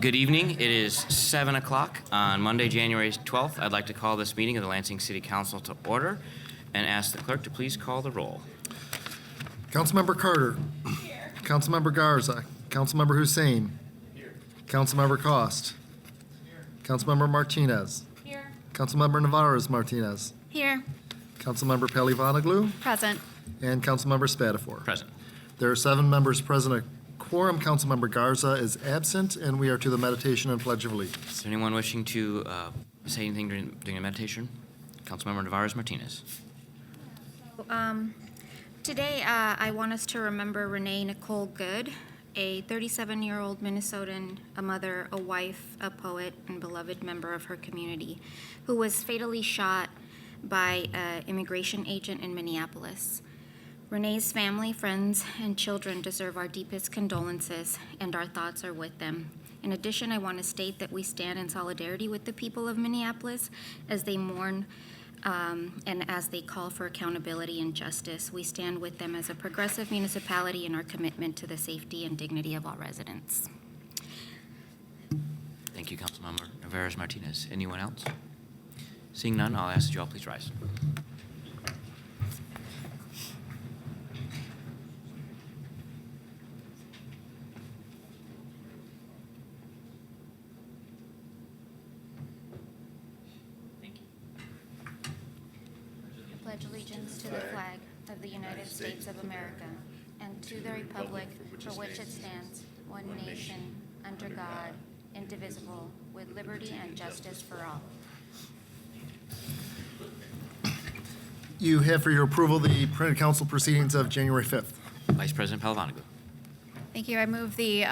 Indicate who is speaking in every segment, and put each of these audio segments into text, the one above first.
Speaker 1: Good evening. It is 7 o'clock on Monday, January 12th. I'd like to call this meeting of the Lansing City Council to order and ask the clerk to please call the roll.
Speaker 2: Councilmember Carter. Here. Councilmember Garza. Councilmember Hussein. Here. Councilmember Cost. Here. Councilmember Martinez.
Speaker 3: Here.
Speaker 2: Councilmember Navarez Martinez.
Speaker 3: Here.
Speaker 2: Councilmember Pelivanoglu.
Speaker 3: Present.
Speaker 2: And Councilmember Spatafor.
Speaker 1: Present.
Speaker 2: There are 7 members present. A quorum. Councilmember Garza is absent, and we are to the meditation and Pledge of Allegiance.
Speaker 1: Is there anyone wishing to say anything during the meditation? Councilmember Navarez Martinez.
Speaker 3: Today, I want us to remember Renee Nicole Good, a 37-year-old Minnesotan, a mother, a wife, a poet, and beloved member of her community, who was fatally shot by an immigration agent in Minneapolis. Renee's family, friends, and children deserve our deepest condolences, and our thoughts are with them. In addition, I want to state that we stand in solidarity with the people of Minneapolis as they mourn and as they call for accountability and justice. We stand with them as a progressive municipality in our commitment to the safety and dignity of all residents.
Speaker 1: Thank you, Councilmember Navarez Martinez. Anyone else? Seeing none, I'll ask that you all please rise.
Speaker 3: Pledge allegiance to the flag of the United States of America and to the republic for which it stands, one nation, under God, indivisible, with liberty and justice for all.
Speaker 2: You have for your approval the printed council proceedings of January 5th.
Speaker 1: Vice President Pelivanoglu.
Speaker 4: Thank you. I move the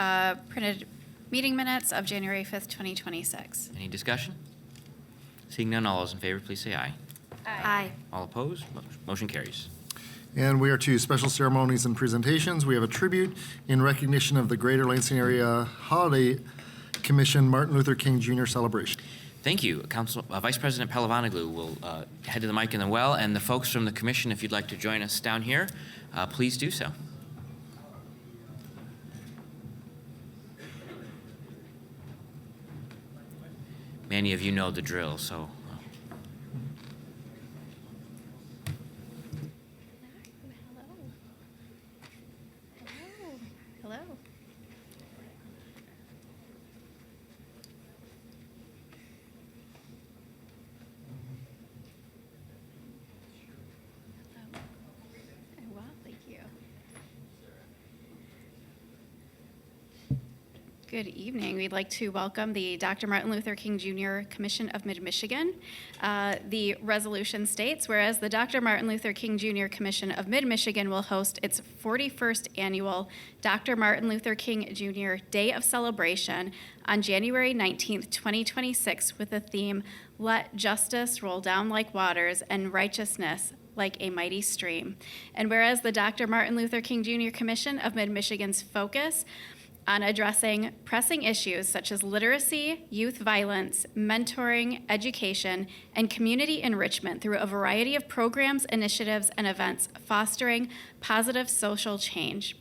Speaker 4: printed meeting minutes of January 5th, 2026.
Speaker 1: Any discussion? Seeing none, all those in favor, please say aye.
Speaker 3: Aye.
Speaker 1: All opposed? Motion carries.
Speaker 2: And we are to special ceremonies and presentations. We have a tribute in recognition of the Greater Lansing Area Holiday Commission Martin Luther King Jr. celebration.
Speaker 1: Thank you. Vice President Pelivanoglu will head to the mic in the well, and the folks from the commission, if you'd like to join us down here, please do so. Many of you know the drill, so.
Speaker 4: Hello. Well, thank you. Good evening. We'd like to welcome the Dr. Martin Luther King Jr. Commission of Mid-Michigan. The resolution states, whereas the Dr. Martin Luther King Jr. Commission of Mid-Michigan will host its 41st annual Dr. Martin Luther King Jr. Day of Celebration on January 19th, 2026 with the theme, Let Justice Roll Down Like Waters and Righteousness like a Mighty Stream. And whereas the Dr. Martin Luther King Jr. Commission of Mid-Michigan's focus on addressing pressing issues such as literacy, youth violence, mentoring, education, and community enrichment through a variety of programs, initiatives, and events fostering positive social change.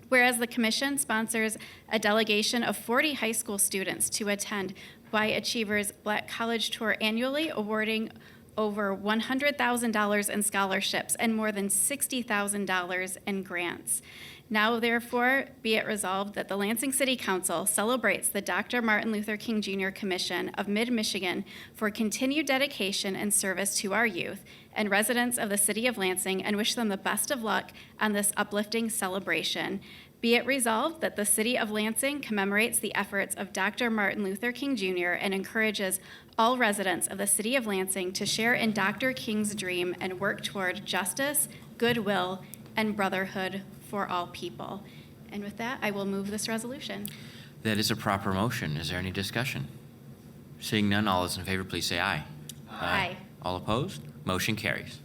Speaker 4: Whereas the Commission sponsors a delegation of 40 high school students to attend Y Achievers Black College Tour annually, awarding over $100,000 in scholarships and more than $60,000 in grants. Now, therefore, be it resolved that the Lansing City Council celebrates the Dr. Martin Luther King Jr. Commission of Mid-Michigan for continued dedication and service to our youth and residents of the city of Lansing, and wish them the best of luck on this uplifting celebration. Be it resolved that the city of Lansing commemorates the efforts of Dr. Martin Luther King Jr. and encourages all residents of the city of Lansing to share in Dr. King's dream and work toward justice, goodwill, and brotherhood for all people. And with that, I will move this resolution.
Speaker 1: That is a proper motion. Is there any discussion? Seeing none, all those in favor, please say aye.
Speaker 4: Aye.
Speaker 1: All opposed? Motion carries.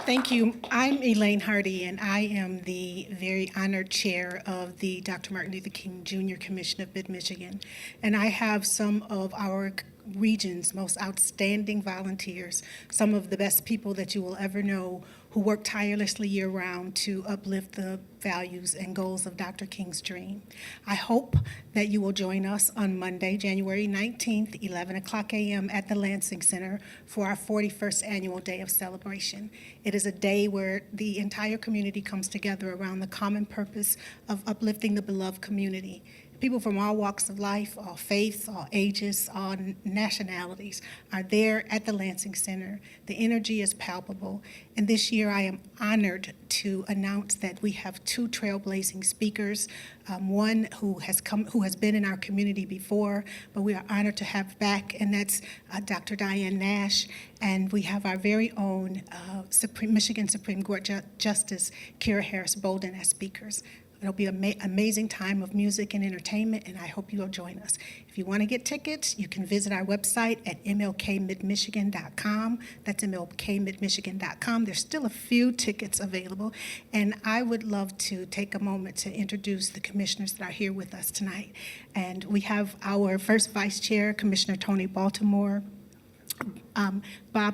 Speaker 5: Thank you. I'm Elaine Hardy, and I am the very honored chair of the Dr. Martin Luther King Jr. Commission of Mid-Michigan. And I have some of our region's most outstanding volunteers, some of the best people that you will ever know, who work tirelessly year-round to uplift the values and goals of Dr. King's dream. I hope that you will join us on Monday, January 19th, 11 o'clock a.m. at the Lansing Center for our 41st annual Day of Celebration. It is a day where the entire community comes together around the common purpose of uplifting the beloved community. People from all walks of life, all faiths, all ages, all nationalities are there at the Lansing Center. The energy is palpable. And this year I am honored to announce that we have two trailblazing speakers, one who has been in our community before, but we are honored to have back, and that's Dr. Diane Nash. And we have our very own Michigan Supreme Court Justice Kira Harris Bolden as speakers. It'll be an amazing time of music and entertainment, and I hope you will join us. If you want to get tickets, you can visit our website at mlkmidmichigan.com. That's mlkmidmichigan.com. There's still a few tickets available, and I would love to take a moment to introduce the commissioners that are here with us tonight. And we have our first vice chair, Commissioner Tony Baltimore,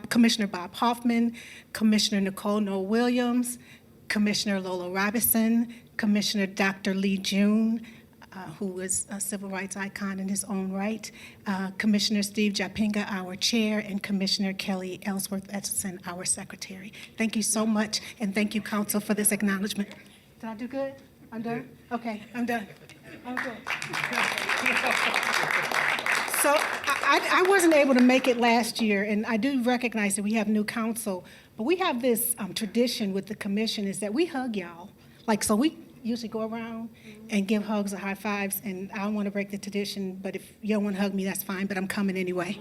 Speaker 5: Commissioner Bob Hoffman, Commissioner Nicole Noel Williams, Commissioner Lola Robinson, Commissioner Dr. Lee June, who is a civil rights icon in his own right, Commissioner Steve Japinga, our chair, and Commissioner Kelly Ellsworth Etchison, our secretary. Thank you so much, and thank you, council, for this acknowledgement. Did I do good? I'm done? Okay, I'm done. I'm good. So I wasn't able to make it last year, and I do recognize that we have new council, but we have this tradition with the commission is that we hug y'all. So we usually go around and give hugs or high fives, and I don't want to break the tradition, but if you don't want to hug me, that's fine, but I'm coming anyway.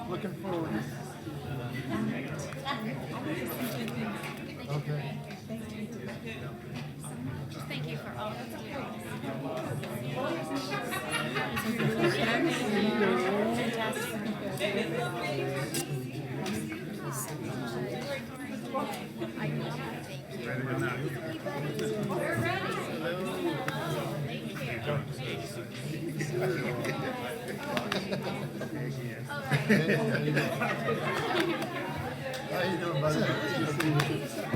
Speaker 2: Looking forward. Okay.
Speaker 4: Thank you for all that you
Speaker 2: How you doing, buddy? Good to see you.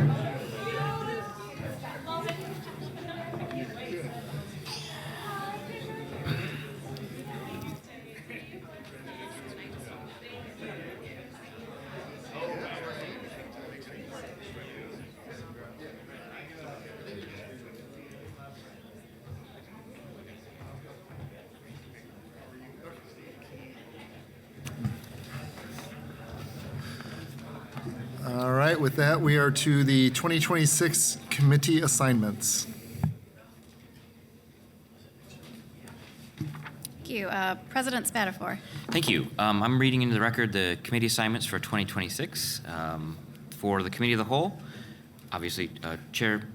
Speaker 2: All right, with that, we are to the 2026 committee assignments.
Speaker 4: Thank you. President Spatafor.
Speaker 1: Thank you. I'm reading into the record the committee assignments for 2026. For the committee of the whole, obviously, Chair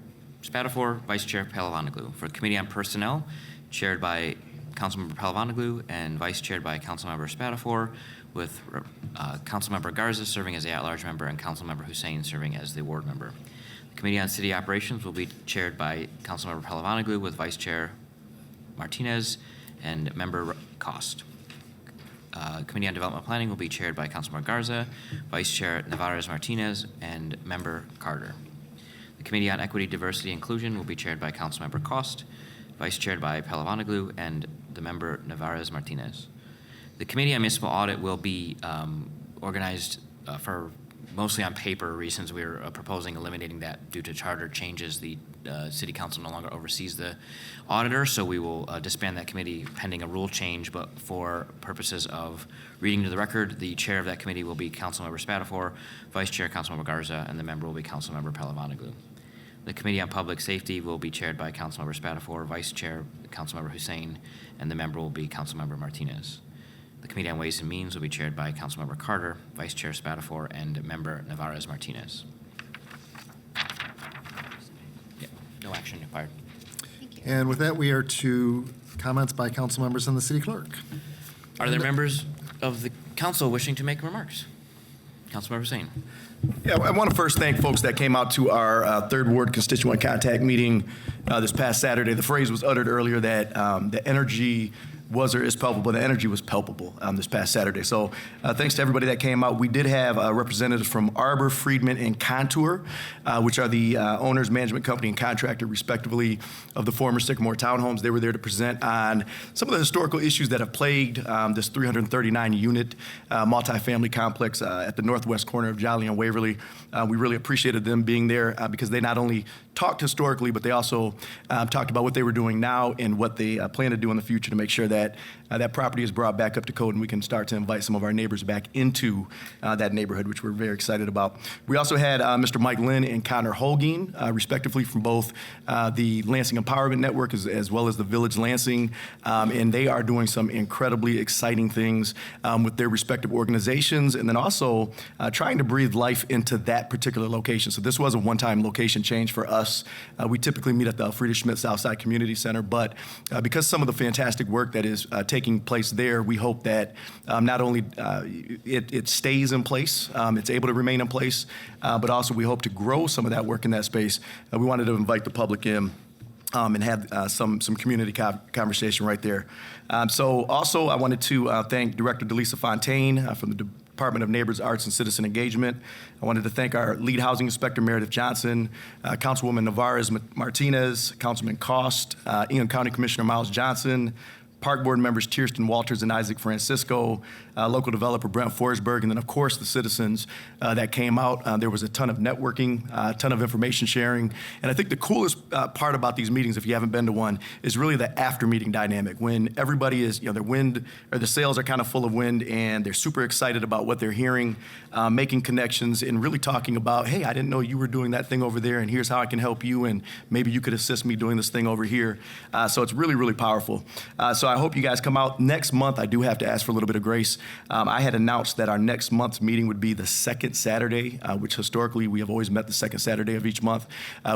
Speaker 1: Spatafor, Vice Chair Palavandoglu. For the Committee on Personnel, chaired by Councilmember Palavandoglu and vice chaired by Councilmember Spatafor, with Councilmember Garza serving as the at-large member and Councilmember Hussein serving as the ward member. The Committee on City Operations will be chaired by Councilmember Palavandoglu with Vice Chair Martinez and Member Cost. Committee on Development Planning will be chaired by Councilmember Garza, Vice Chair Navarez Martinez, and Member Carter. The Committee on Equity, Diversity, and Inclusion will be chaired by Councilmember Cost, Vice chaired by Palavandoglu, and the Member Navarez Martinez. The Committee on Municipal Audit will be organized for mostly on paper reasons. We're proposing eliminating that due to charter changes. The City Council no longer oversees the auditor, so we will disband that committee pending a rule change, but for purposes of reading to the record, the chair of that committee will be Councilmember Spatafor, Vice Chair Councilmember Garza, and the member will be Councilmember Palavandoglu. The Committee on Public Safety will be chaired by Councilmember Spatafor, Vice Chair Councilmember Hussein, and the member will be Councilmember Martinez. The Committee on Ways and Means will be chaired by Councilmember Carter, Vice Chair Spatafor, and Member Navarez Martinez. action required.
Speaker 2: And with that, we are to comments by council members and the city clerk.
Speaker 1: Are there members of the council wishing to make remarks? Councilmember Singh.
Speaker 6: Yeah, I want to first thank folks that came out to our Third Ward constituent contact meeting this past Saturday. The phrase was uttered earlier that the energy was or is palpable. The energy was palpable this past Saturday. So thanks to everybody that came out. We did have representatives from Arbor, Friedman, and Contour, which are the owners, management company, and contractor, respectively, of the former Sycamore Townhomes. They were there to present on some of the historical issues that have plagued this 339-unit multifamily complex at the northwest corner of Jolly and Waverly. We really appreciated them being there because they not only talked historically, but they also talked about what they were doing now and what they plan to do in the future to make sure that that property is brought back up to code and we can start to invite some of our neighbors back into that neighborhood, which we're very excited about. We also had Mr. Mike Lynn and Connor Holguin, respectively, from both the Lansing Empowerment Network as well as the Village Lansing, and they are doing some incredibly exciting things with their respective organizations, and then also trying to breathe life into that particular location. So this was a one-time location change for us. We typically meet at the Alfreda Schmidt Southside Community Center, but because some of the fantastic work that is taking place there, we hope that not only it stays in place, it's able to remain in place, but also we hope to grow some of that work in that space. We wanted to invite the public in and have some community conversation right there. So also I wanted to thank Director Delisa Fontaine from the Department of Neighbors, Arts, and Citizen Engagement. I wanted to thank our lead housing inspector, Meredith Johnson, Councilwoman Navarez Martinez, Councilman Cost, Ingham County Commissioner Miles Johnson, Park Board members Kirsten Walters and Isaac Francisco, local developer Brent Forsberg, and then, of course, the citizens that came out. There was a ton of networking, a ton of information sharing. And I think the coolest part about these meetings, if you haven't been to one, is really the after-meeting dynamic when everybody is, their sails are kind of full of wind and they're super excited about what they're hearing, making connections and really talking about, hey, I didn't know you were doing that thing over there, and here's how I can help you, and maybe you could assist me doing this thing over here. So it's really, really powerful. So I hope you guys come out. Next month, I do have to ask for a little bit of grace. I had announced that our next month's meeting would be the second Saturday, which historically we have always met the second Saturday of each month.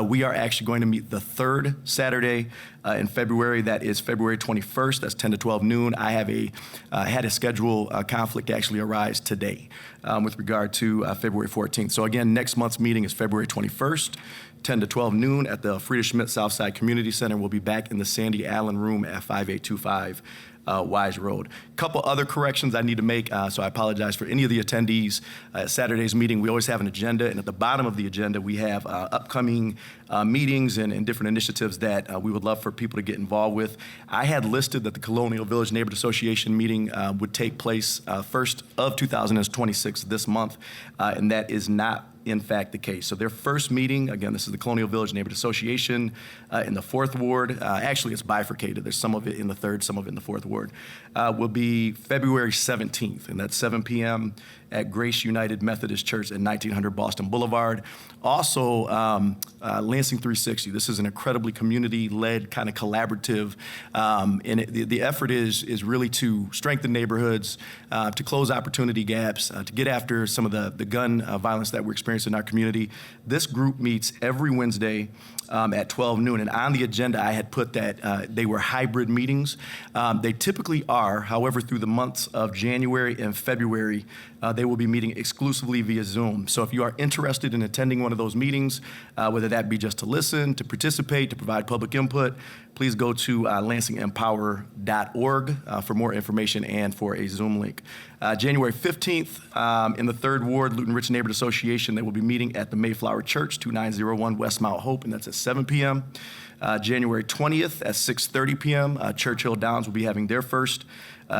Speaker 6: We are actually going to meet the third Saturday in February. That is February 21st. That's 10 to 12 noon. I have had a schedule conflict actually arise today with regard to February 14th. So again, next month's meeting is February 21st. 10 to 12 noon at the Frida Schmidt Southside Community Center. We'll be back in the Sandy Allen Room at 5825 Wise Road. Couple other corrections I need to make, so I apologize for any of the attendees at Saturday's meeting. We always have an agenda, and at the bottom of the agenda, we have upcoming meetings and different initiatives that we would love for people to get involved with. I had listed that the Colonial Village Neighborhood Association meeting would take place 1st of 2026 this month, and that is not in fact the case. So their first meeting, again, this is the Colonial Village Neighborhood Association in the 4th Ward. Actually, it's bifurcated. There's some of it in the 3rd, some of it in the 4th Ward. Will be February 17th, and that's 7 p.m. at Grace United Methodist Church at 1900 Boston Boulevard. Also, Lansing 360. This is an incredibly community-led kind of collaborative, and the effort is really to strengthen neighborhoods, to close opportunity gaps, to get after some of the gun violence that we're experiencing in our community. This group meets every Wednesday at 12 noon, and on the agenda I had put that they were hybrid meetings. They typically are, however, through the months of January and February, they will be meeting exclusively via Zoom. So if you are interested in attending one of those meetings, whether that be just to listen, to participate, to provide public input, please go to lansingempower.org for more information and for a Zoom link. January 15th, in the 3rd Ward, Luton Rich Neighborhood Association, they will be meeting at the Mayflower Church, 2901 West Mount Hope, and that's at 7 p.m. January 20th at 6:30 p.m., Churchill Downs will be having their first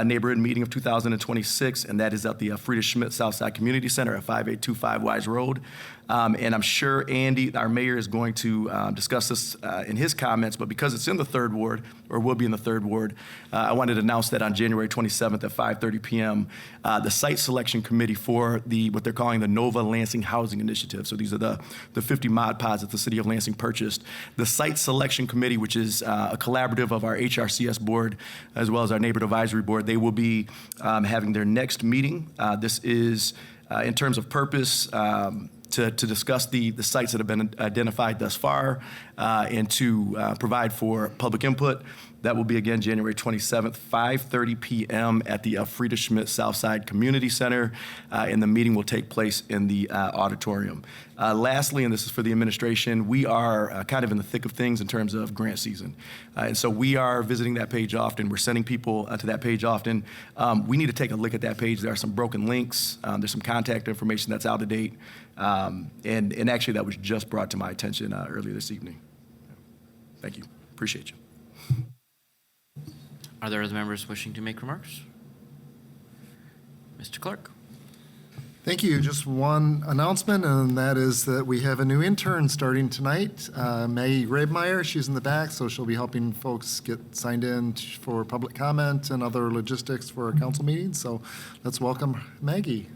Speaker 6: neighborhood meeting of 2026, and that is at the Frida Schmidt Southside Community Center at 5825 Wise Road. And I'm sure Andy, our mayor, is going to discuss this in his comments, but because it's in the 3rd Ward, or will be in the 3rd Ward, I wanted to announce that on January 27th at 5:30 p.m., the site selection committee for what they're calling the Nova Lansing Housing Initiative, so these are the 50 mod pods that the city of Lansing purchased. The site selection committee, which is a collaborative of our HRCS board as well as our neighborhood advisory board, they will be having their next meeting. This is, in terms of purpose, to discuss the sites that have been identified thus far, and to provide for public input. That will be again January 27th, 5:30 p.m. at the Elfrida Schmidt Southside Community Center, and the meeting will take place in the auditorium. Lastly, and this is for the administration, we are kind of in the thick of things in terms of grant season. And so we are visiting that page often. We're sending people to that page often. We need to take a look at that page. There are some broken links. There's some contact information that's out of date. And actually, that was just brought to my attention earlier this evening. Thank you. Appreciate you.
Speaker 1: Are there other members wishing to make remarks? Mr. Clerk?
Speaker 2: Thank you. Just one announcement, and that is that we have a new intern starting tonight, Maggie Grabemeyer. She's in the back, so she'll be helping folks get signed in for public comment and other logistics for our council meetings. So let's welcome Maggie.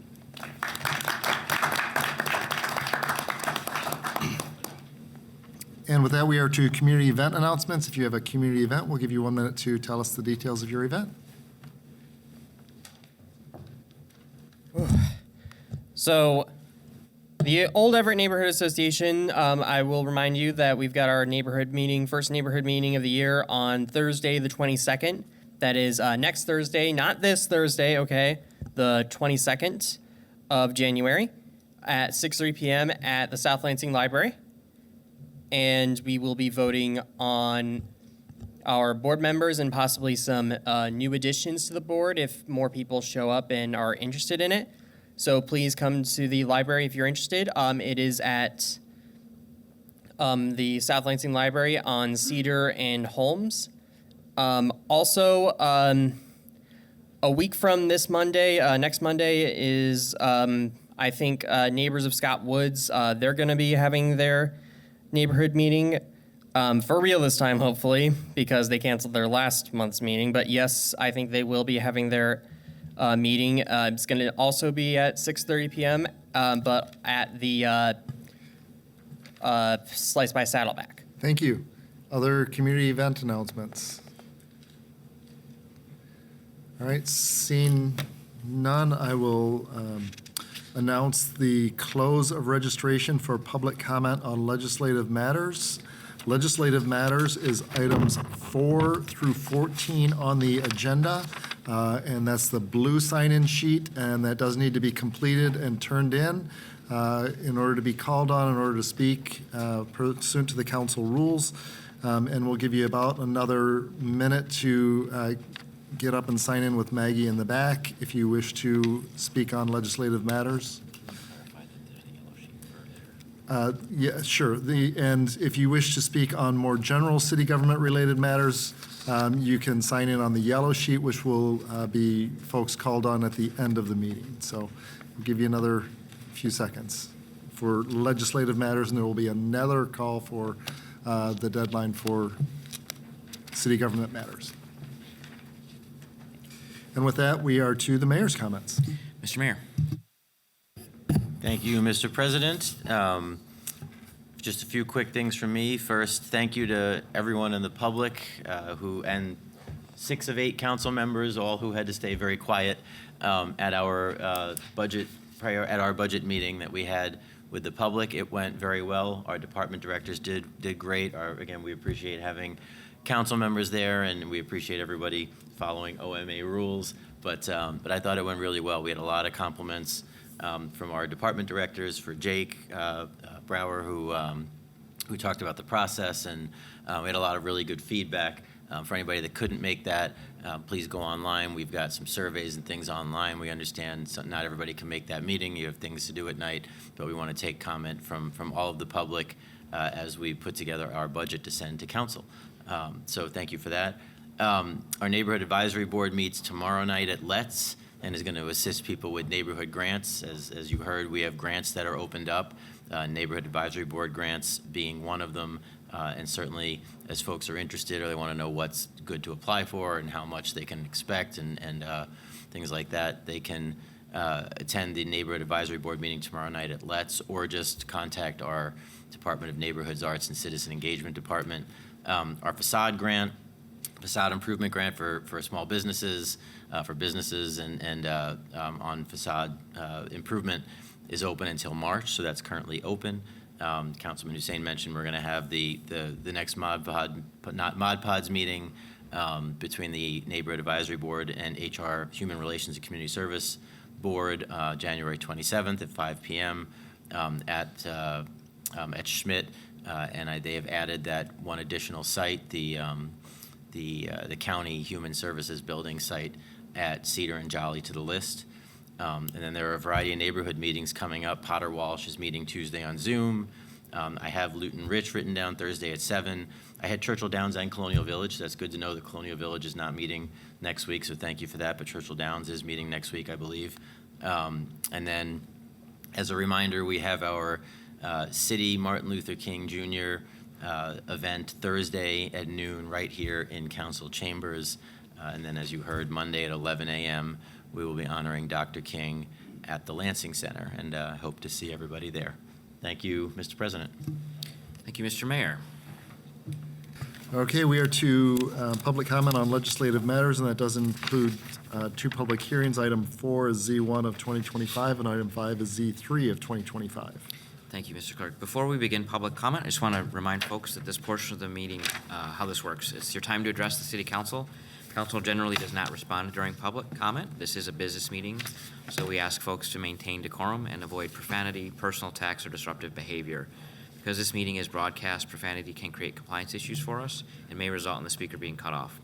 Speaker 2: And with that, we are to community event announcements. If you have a community event, we'll give you 1 minute to tell us the details of your event.
Speaker 7: So, the Old Everett Neighborhood Association, I will remind you that we've got our neighborhood meeting, first neighborhood meeting of the year on Thursday, the 22nd. That is next Thursday, not this Thursday, okay? The 22nd of January at 6:30 p.m. at the South Lansing Library. And we will be voting on our board members and possibly some new additions to the board if more people show up and are interested in it. So please come to the library if you're interested. It is at the South Lansing Library on Cedar and Holmes. Also, a week from this Monday, next Monday is, I think, Neighbors of Scott Woods. They're going to be having their neighborhood meeting for real this time, hopefully, because they canceled their last month's meeting. But yes, I think they will be having their meeting. It's going to also be at 6:30 p.m., but at the Slice by Saddleback.
Speaker 2: Thank you. Other community event announcements? All right, seeing none, I will announce the close of registration for public comment on legislative matters. Legislative matters is items 4 through 14 on the agenda, and that's the blue sign-in sheet, and that does need to be completed and turned in order to be called on, in order to speak pursuant to the council rules. And we'll give you about another minute to get up and sign in with Maggie in the back if you wish to speak on legislative matters. Yeah, sure. And if you wish to speak on more general city government-related matters, you can sign in on the yellow sheet, which will be folks called on at the end of the meeting. So we'll give you another few seconds for legislative matters, and there will be another call for the deadline for city government matters. And with that, we are to the mayor's comments.
Speaker 1: Mr. Mayor?
Speaker 8: Thank you, Mr. President. Just a few quick things from me. First, thank you to everyone in the public and 6 of 8 council members, all who had to stay very quiet at our budget meeting that we had with the public. It went very well. Our department directors did great. Again, we appreciate having council members there, and we appreciate everybody following OMA rules. But I thought it went really well. We had a lot of compliments from our department directors, for Jake Brower, who talked about the process, and we had a lot of really good feedback. For anybody that couldn't make that, please go online. We've got some surveys and things online. We understand not everybody can make that meeting. You have things to do at night, but we want to take comment from all of the public as we put together our budget to send to council. So thank you for that. Our neighborhood advisory board meets tomorrow night at Let's and is going to assist people with neighborhood grants. As you heard, we have grants that are opened up, neighborhood advisory board grants being one of them. And certainly, as folks are interested or they want to know what's good to apply for and how much they can expect and things like that, they can attend the neighborhood advisory board meeting tomorrow night at Let's, or just contact our Department of Neighborhoods, Arts, and Citizen Engagement Department. Our facade improvement grant for small businesses, for businesses and on facade improvement is open until March, so that's currently open. Councilman Hussein mentioned we're going to have the next Mod Pods meeting between the Neighborhood Advisory Board and HR Human Relations and Community Service Board, January 27th at 5 p.m. At Schmidt, and they have added that one additional site, the County Human Services Building site at Cedar and Jolly, to the list. And then there are a variety of neighborhood meetings coming up. Potter Walsh is meeting Tuesday on Zoom. I have Luton Rich written down Thursday at 7. I had Churchill Downs and Colonial Village. That's good to know that Colonial Village is not meeting next week, so thank you for that. But Churchill Downs is meeting next week, I believe. And then, as a reminder, we have our City Martin Luther King Jr. Event Thursday at noon right here in Council Chambers. And then, as you heard, Monday at 11 a.m., we will be honoring Dr. King at the Lansing Center, and hope to see everybody there. Thank you, Mr. President.
Speaker 1: Thank you, Mr. Mayor.
Speaker 2: Okay, we are to public comment on legislative matters, and that does include 2 public hearings. Item 4 is Z1 of 2025, and item 5 is Z3 of 2025.
Speaker 1: Thank you, Mr. Clerk. Before we begin public comment, I just want to remind folks that this portion of the meeting, how this works. It's your time to address the City Council. Council generally does not respond during public comment. This is a business meeting, so we ask folks to maintain decorum and avoid profanity, personal attacks, or disruptive behavior. Because this meeting is broadcast, profanity can create compliance issues for us and may result in the speaker being cut off.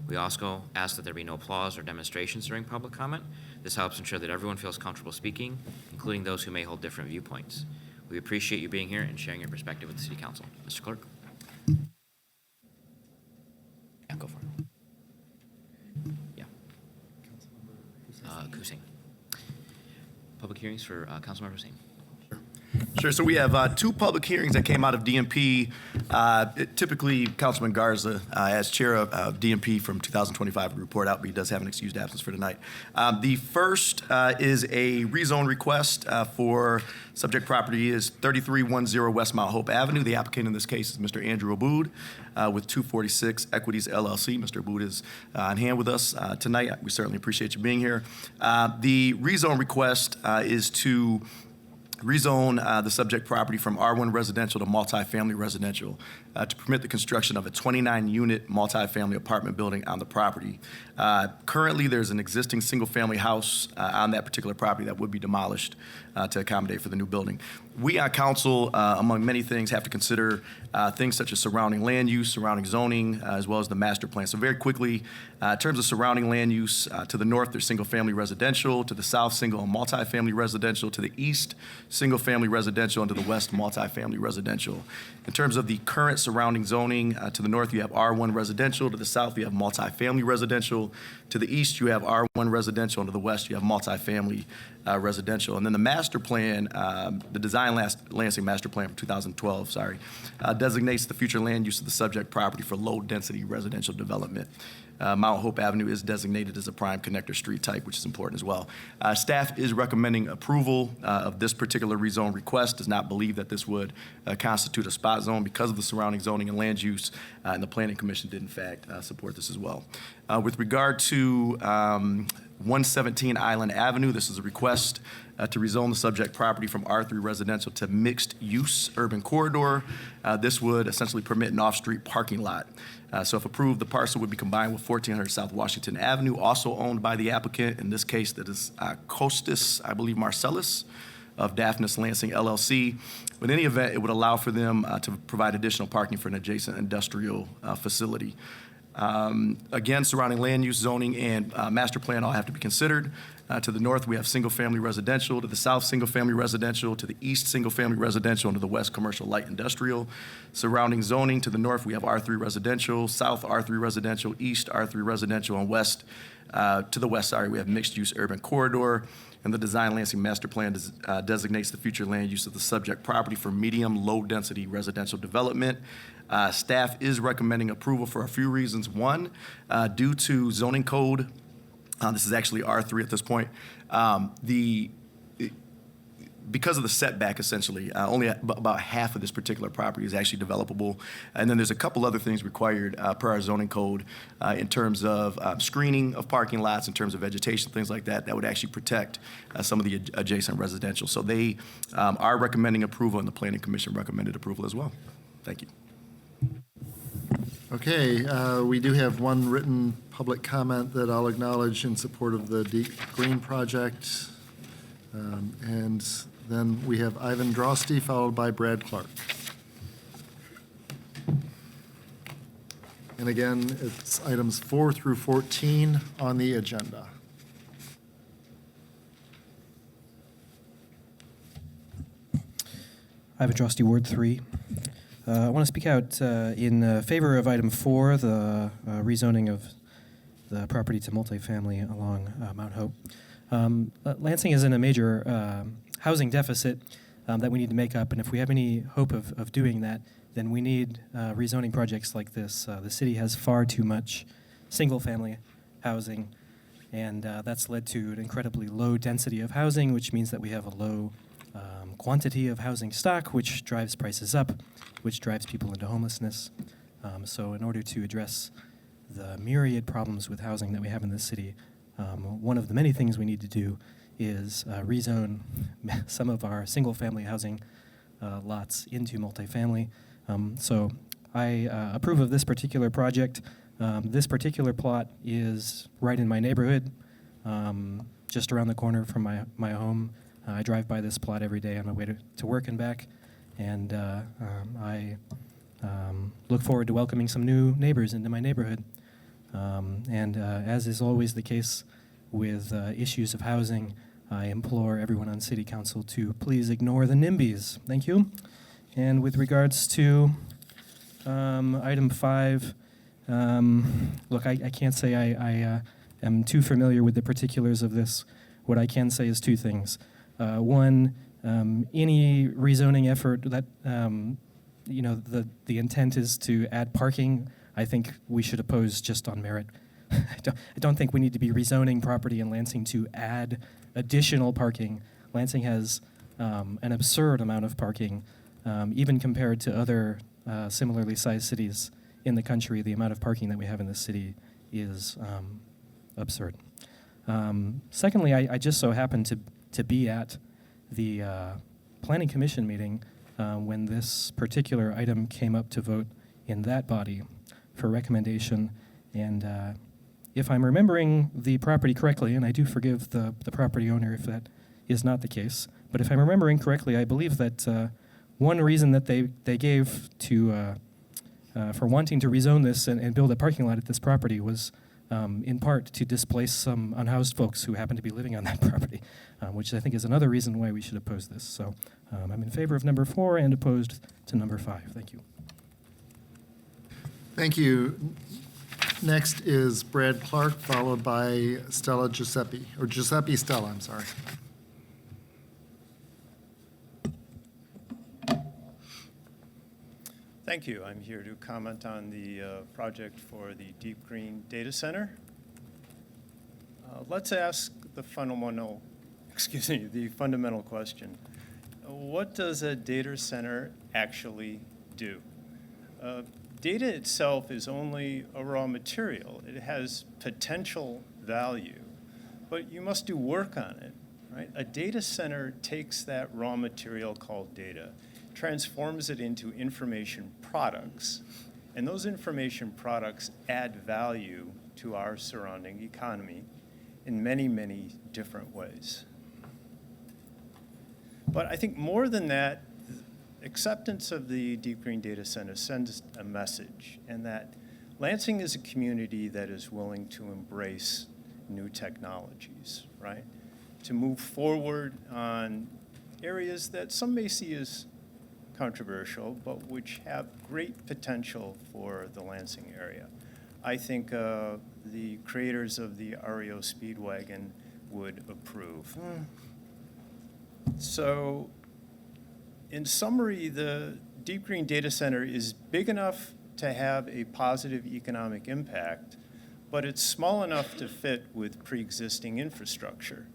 Speaker 1: We also ask that there be no applause or demonstrations during public comment. This helps ensure that everyone feels comfortable speaking, including those who may hold different viewpoints. We appreciate you being here and sharing your perspective with the City Council. Mr. Clerk? Yeah, go for it. Yeah. Hussein. Public hearings for Councilmember Hussein.
Speaker 6: Sure. So we have 2 public hearings that came out of DMP. Typically, Councilman Garza, as chair of DMP from 2025, will report out, but he does have an excused absence for tonight. The first is a rezone request for subject property is 3310 West Mount Hope Avenue. The applicant in this case is Mr. Andrew Aboud with 246 Equities LLC. Mr. Aboud is on hand with us tonight. We certainly appreciate you being here. The rezone request is to rezone the subject property from R1 residential to multifamily residential to permit the construction of a 29-unit multifamily apartment building on the property. Currently, there's an existing single-family house on that particular property that would be demolished to accommodate for the new building. We on council, among many things, have to consider things such as surrounding land use, surrounding zoning, as well as the master plan. So very quickly, in terms of surrounding land use, to the north, there's single-family residential, to the south, single and multifamily residential, to the east, single-family residential, and to the west, multifamily residential. In terms of the current surrounding zoning, to the north, you have R1 residential, to the south, you have multifamily residential, to the east, you have R1 residential, and to the west, you have multifamily residential. And then the master plan, the design Lansing master plan from 2012, designates the future land use of the subject property for low-density residential development. Mount Hope Avenue is designated as a prime connector street type, which is important as well. Staff is recommending approval of this particular rezone request, does not believe that this would constitute a spot zone because of the surrounding zoning and land use, and the Planning Commission did in fact support this as well. With regard to 117 Island Avenue, this is a request to rezone the subject property from R3 residential to mixed-use urban corridor. This would essentially permit an off-street parking lot. So if approved, the parcel would be combined with 1400 South Washington Avenue, also owned by the applicant. In this case, that is Costas, I believe, Marcellus of Daphnis Lansing LLC. But in any event, it would allow for them to provide additional parking for an adjacent industrial facility. Again, surrounding land use, zoning, and master plan all have to be considered. To the north, we have single-family residential. To the south, single-family residential. To the east, single-family residential. And to the west, commercial light industrial. Surrounding zoning, to the north, we have R3 residential. South, R3 residential. East, R3 residential. And west, to the west, we have mixed-use urban corridor. And the Design Lansing Master Plan designates the future land use of the subject property for medium, low-density residential development. Staff is recommending approval for a few reasons. One, due to zoning code, this is actually R3 at this point, the because of the setback, essentially, only about half of this particular property is actually developable. And then there's a couple other things required per our zoning code in terms of screening of parking lots, in terms of vegetation, things like that, that would actually protect some of the adjacent residential. So they are recommending approval, and the Planning Commission recommended approval as well. Thank you.
Speaker 2: Okay, we do have one written public comment that I'll acknowledge in support of the Deep Green project. And then we have Ivan Drosty, followed by Brad Clark. And again, it's items 4 through 14 on the agenda.
Speaker 9: Ivan Drosty, Ward 3. I want to speak out in favor of item 4, the rezoning of the property to multifamily along Mount Hope. Lansing is in a major housing deficit that we need to make up, and if we have any hope of doing that, then we need rezoning projects like this. The city has far too much single-family housing, and that's led to an incredibly low density of housing, which means that we have a low quantity of housing stock, which drives prices up, which drives people into homelessness. So in order to address the myriad problems with housing that we have in this city, one of the many things we need to do is rezone some of our single-family housing lots into multifamily. So I approve of this particular project. This particular plot is right in my neighborhood, just around the corner from my home. I drive by this plot every day on my way to work and back, and I look forward to welcoming some new neighbors into my neighborhood. And as is always the case with issues of housing, I implore everyone on City Council to please ignore the NIMBYs. Thank you. And with regards to item 5, look, I can't say I am too familiar with the particulars of this. What I can say is two things. One, any rezoning effort that, the intent is to add parking, I think we should oppose just on merit. I don't think we need to be rezoning property in Lansing to add additional parking. Lansing has an absurd amount of parking, even compared to other similarly sized cities in the country. The amount of parking that we have in this city is absurd. Secondly, I just so happened to be at the Planning Commission meeting when this particular item came up to vote in that body for recommendation. And if I'm remembering the property correctly, and I do forgive the property owner if that is not the case, but if I'm remembering correctly, I believe that one reason that they gave to for wanting to rezone this and build a parking lot at this property was in part to displace some unhoused folks who happen to be living on that property, which I think is another reason why we should oppose this. So I'm in favor of number 4 and opposed to number 5. Thank you.
Speaker 2: Thank you. Next is Brad Clark, followed by Stella Giuseppe, or Giuseppe Stella, I'm sorry.
Speaker 10: Thank you. I'm here to comment on the project for the Deep Green Data Center. Let's ask the fundamental question. What does a data center actually do? Data itself is only a raw material. It has potential value, but you must do work on it, right? A data center takes that raw material called data, transforms it into information products, and those information products add value to our surrounding economy in many, many different ways. But I think more than that, acceptance of the Deep Green Data Center sends a message, and that Lansing is a community that is willing to embrace new technologies, right? To move forward on areas that some may see as controversial, but which have great potential for the Lansing area. I think the creators of the REO Speedwagon would approve. So, in summary, the Deep Green Data Center is big enough to have a positive economic impact, but it's small enough to fit with pre-existing infrastructure.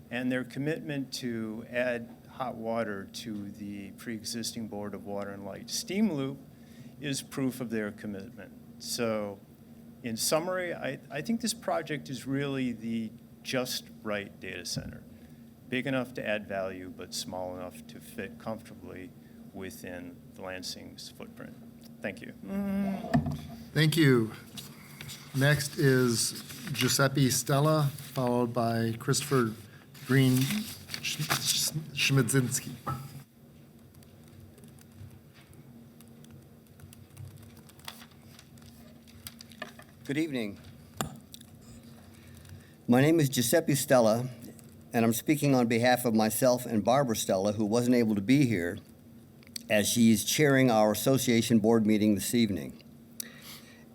Speaker 10: And their commitment to add hot water to the pre-existing Board of Water and Light. Steam Loop is proof of their commitment. So in summary, I think this project is really the just right data center. Big enough to add value, but small enough to fit comfortably within the Lansing's footprint. Thank you.
Speaker 2: Thank you. Next is Giuseppe Stella, followed by Christopher Green Schmidzinski.
Speaker 11: Good evening. My name is Giuseppe Stella, and I'm speaking on behalf of myself and Barbara Stella, who wasn't able to be here, as she's chairing our association board meeting this evening.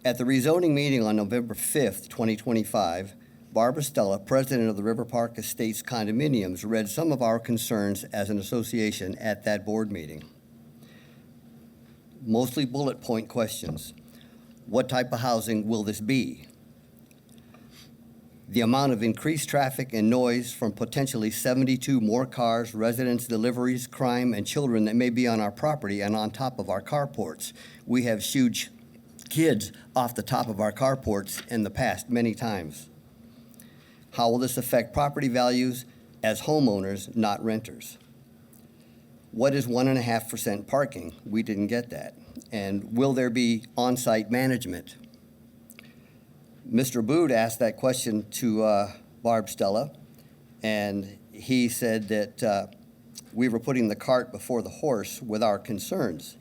Speaker 11: At the rezoning meeting on November 5th, 2025, Barbara Stella, president of the River Park Estates condominiums, read some of our concerns as an association at that board meeting. Mostly bullet point questions. What type of housing will this be? The amount of increased traffic and noise from potentially 72 more cars, residents, deliveries, crime, and children that may be on our property and on top of our carports. We have huge kids off the top of our carports in the past many times. How will this affect property values as homeowners, not renters? What is 1.5% parking? We didn't get that. And will there be on-site management? Mr. Bood asked that question to Barb Stella, and he said that we were putting the cart before the horse with our concerns.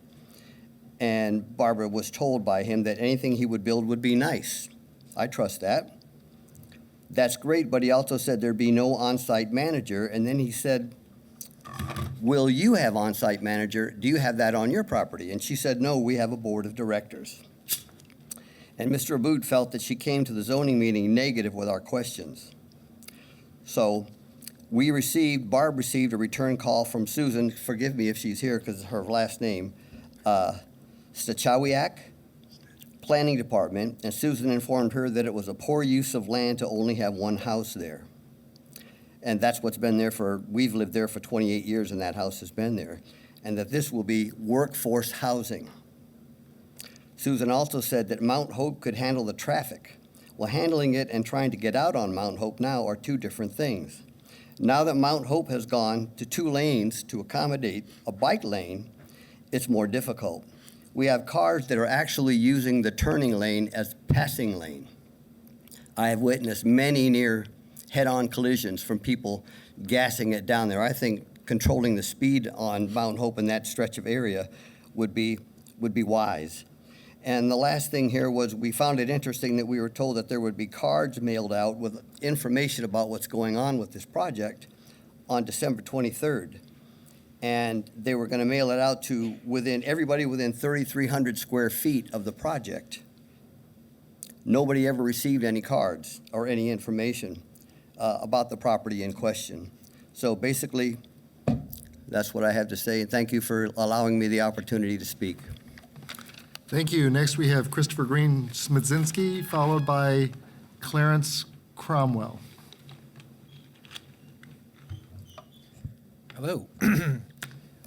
Speaker 11: And Barbara was told by him that anything he would build would be nice. I trust that. That's great, but he also said there'd be no on-site manager, and then he said, will you have on-site manager? Do you have that on your property? And she said, no, we have a board of directors. And Mr. Abood felt that she came to the zoning meeting negative with our questions. So Barb received a return call from Susan, forgive me if she's here because it's her last name, Stachawiak, Planning Department, and Susan informed her that it was a poor use of land to only have one house there. And that's what's been there we've lived there for 28 years and that house has been there. And that this will be workforce housing. Susan also said that Mount Hope could handle the traffic. Well, handling it and trying to get out on Mount Hope now are two different things. Now that Mount Hope has gone to 2 lanes to accommodate a bike lane, it's more difficult. We have cars that are actually using the turning lane as passing lane. I have witnessed many near head-on collisions from people gassing it down there. I think controlling the speed on Mount Hope in that stretch of area would be wise. And the last thing here was we found it interesting that we were told that there would be cards mailed out with information about what's going on with this project on December 23rd. And they were going to mail it out to everybody within 3,300 square feet of the project. Nobody ever received any cards or any information about the property in question. So basically, that's what I have to say, and thank you for allowing me the opportunity to speak.
Speaker 2: Thank you. Next, we have Christopher Green Smidzinski, followed by Clarence Cromwell.
Speaker 12: Hello.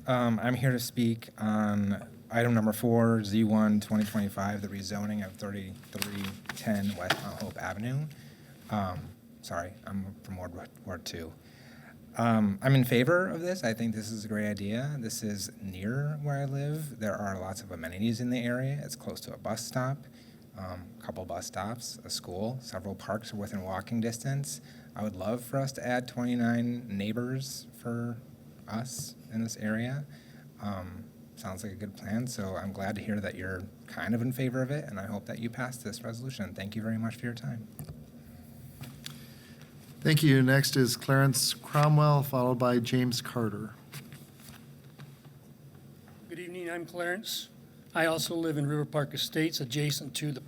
Speaker 12: I'm here to speak on item number 4, Z1 2025, the rezoning of 3310 West Mount Hope Avenue. Sorry, I'm from Ward 2. I'm in favor of this. I think this is a great idea. This is near where I live. There are lots of amenities in the area. It's close to a bus stop, a couple bus stops, a school, several parks are within walking distance. I would love for us to add 29 neighbors for us in this area. Sounds like a good plan, so I'm glad to hear that you're kind of in favor of it, and I hope that you pass this resolution. Thank you very much for your time.
Speaker 2: Thank you. Next is Clarence Cromwell, followed by James Carter.
Speaker 13: Good evening, I'm Clarence. I also live in River Park Estates, adjacent to the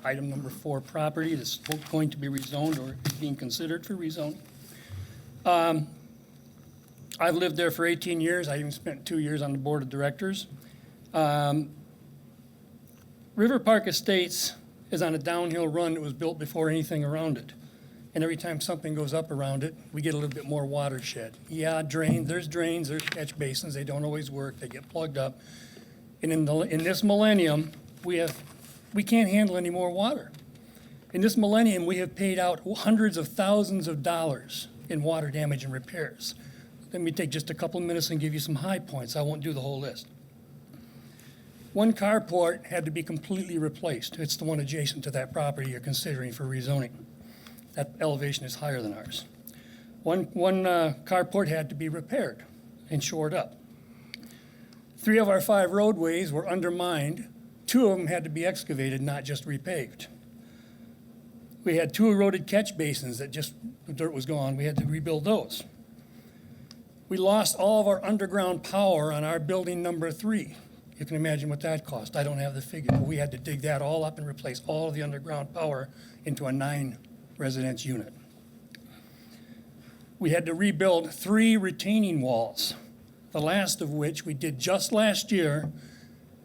Speaker 13: item number 4 property that's going to be rezoned or is being considered for rezone. I've lived there for 18 years. I even spent 2 years on the board of directors. River Park Estates is on a downhill run that was built before anything around it. and every time something goes up around it, we get a little bit more watershed. Yeah, there's drains, there's catch basins, they don't always work, they get plugged up. And in this millennium, we can't handle any more water. In this millennium, we have paid out hundreds of thousands of dollars in water damage and repairs. Let me take just a couple of minutes and give you some high points. I won't do the whole list. One carport had to be completely replaced. It's the one adjacent to that property you're considering for rezoning. That elevation is higher than ours. One carport had to be repaired and shored up. 3 of our 5 roadways were undermined. 2 of them had to be excavated, not just repaved. We had 2 eroded catch basins that just, the dirt was gone. We had to rebuild those. We lost all of our underground power on our building number 3. You can imagine what that cost. I don't have the figure, but we had to dig that all up and replace all of the underground power into a 9-residence unit. We had to rebuild 3 retaining walls, the last of which we did just last year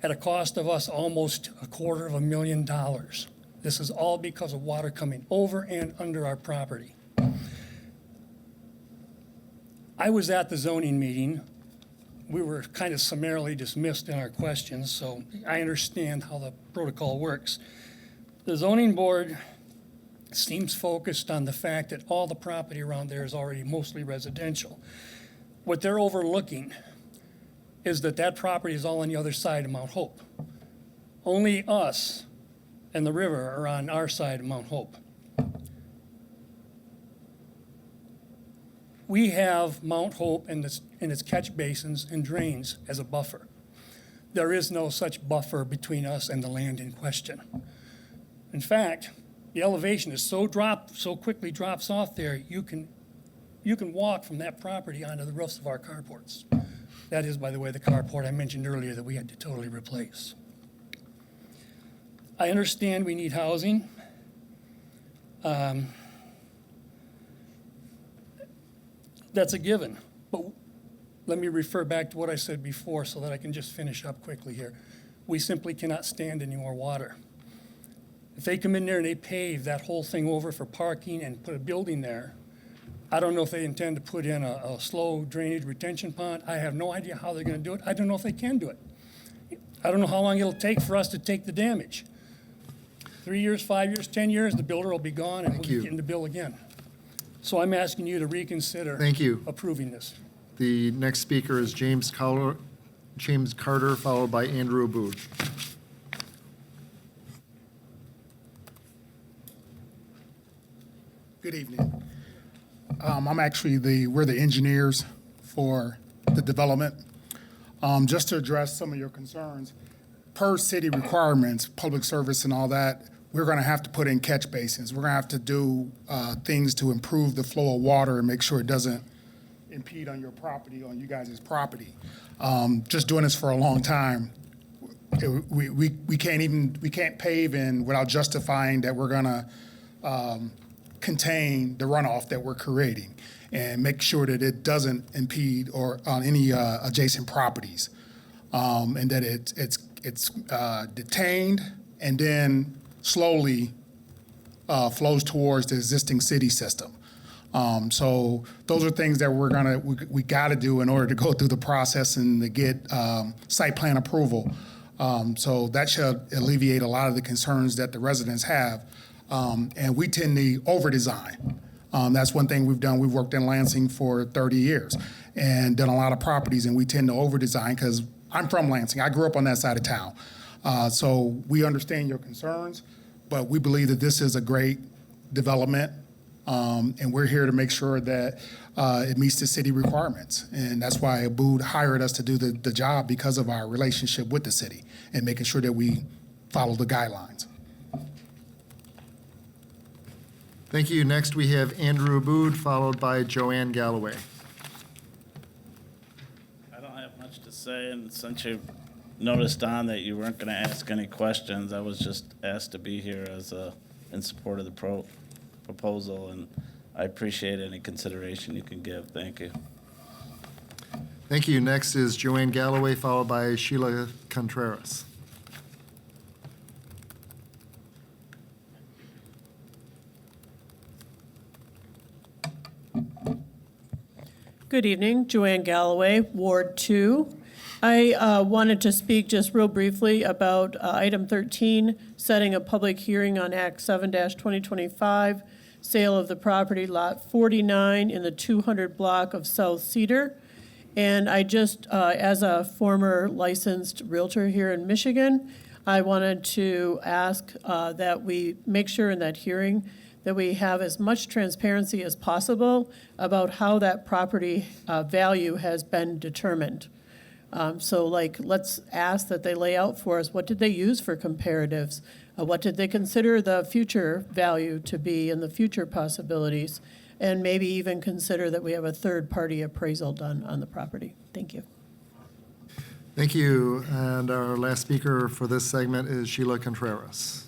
Speaker 13: at a cost of us almost $250,000. This is all because of water coming over and under our property. I was at the zoning meeting. We were kind of summarily dismissed in our questions, so I understand how the protocol works. The zoning board seems focused on the fact that all the property around there is already mostly residential. What they're overlooking is that that property is all on the other side of Mount Hope. Only us and the river are on our side of Mount Hope. We have Mount Hope and its catch basins and drains as a buffer. There is no such buffer between us and the land in question. In fact, the elevation is so quickly drops off there, you can walk from that property onto the roofs of our carports. That is, by the way, the carport I mentioned earlier that we had to totally replace. I understand we need housing. That's a given. But let me refer back to what I said before so that I can just finish up quickly here. We simply cannot stand any more water. If they come in there and they pave that whole thing over for parking and put a building there, I don't know if they intend to put in a slow drainage retention pond. I have no idea how they're going to do it. I don't know if they can do it. I don't know how long it'll take for us to take the damage. 3 years, 5 years, 10 years, the builder will be gone and we'll be getting the bill again. So I'm asking you to reconsider approving this.
Speaker 2: The next speaker is James Carter, followed by Andrew Aboud.
Speaker 14: Good evening. I'm actually we're the engineers for the development. Just to address some of your concerns, per city requirements, public service and all that, we're going to have to put in catch basins. We're going to have to do things to improve the flow of water and make sure it doesn't impede on your property, on you guys' property. Just doing this for a long time, we can't pave in without justifying that we're going to contain the runoff that we're creating and make sure that it doesn't impede or on any adjacent properties, and that it's detained and then slowly flows towards the existing city system. So those are things that we got to do in order to go through the process and to get site plan approval. So that should alleviate a lot of the concerns that the residents have. And we tend to over-design. That's one thing we've done. We've worked in Lansing for 30 years and done a lot of properties, and we tend to over-design because I'm from Lansing. I grew up on that side of town. So we understand your concerns, but we believe that this is a great development, and we're here to make sure that it meets the city requirements. And that's why Aboud hired us to do the job, because of our relationship with the city and making sure that we follow the guidelines.
Speaker 2: Thank you. Next, we have Andrew Aboud, followed by Joanne Galloway.
Speaker 15: I don't have much to say, and since you noticed on that you weren't going to ask any questions, I was just asked to be here in support of the proposal, and I appreciate any consideration you can give. Thank you.
Speaker 2: Thank you. Next is Joanne Galloway, followed by Sheila Contreras.
Speaker 16: Good evening, Joanne Galloway, Ward 2. I wanted to speak just real briefly about item 13, setting a public hearing on Act 7-2025, sale of the property lot 49 in the 200 block of South Cedar. And I just, as a former licensed realtor here in Michigan, I wanted to ask that we make sure in that hearing that we have as much transparency as possible about how that property value has been determined. So like, let's ask that they lay out for us, what did they use for comparatives? What did they consider the future value to be and the future possibilities? And maybe even consider that we have a third-party appraisal done on the property. Thank you.
Speaker 2: Thank you. And our last speaker for this segment is Sheila Contreras.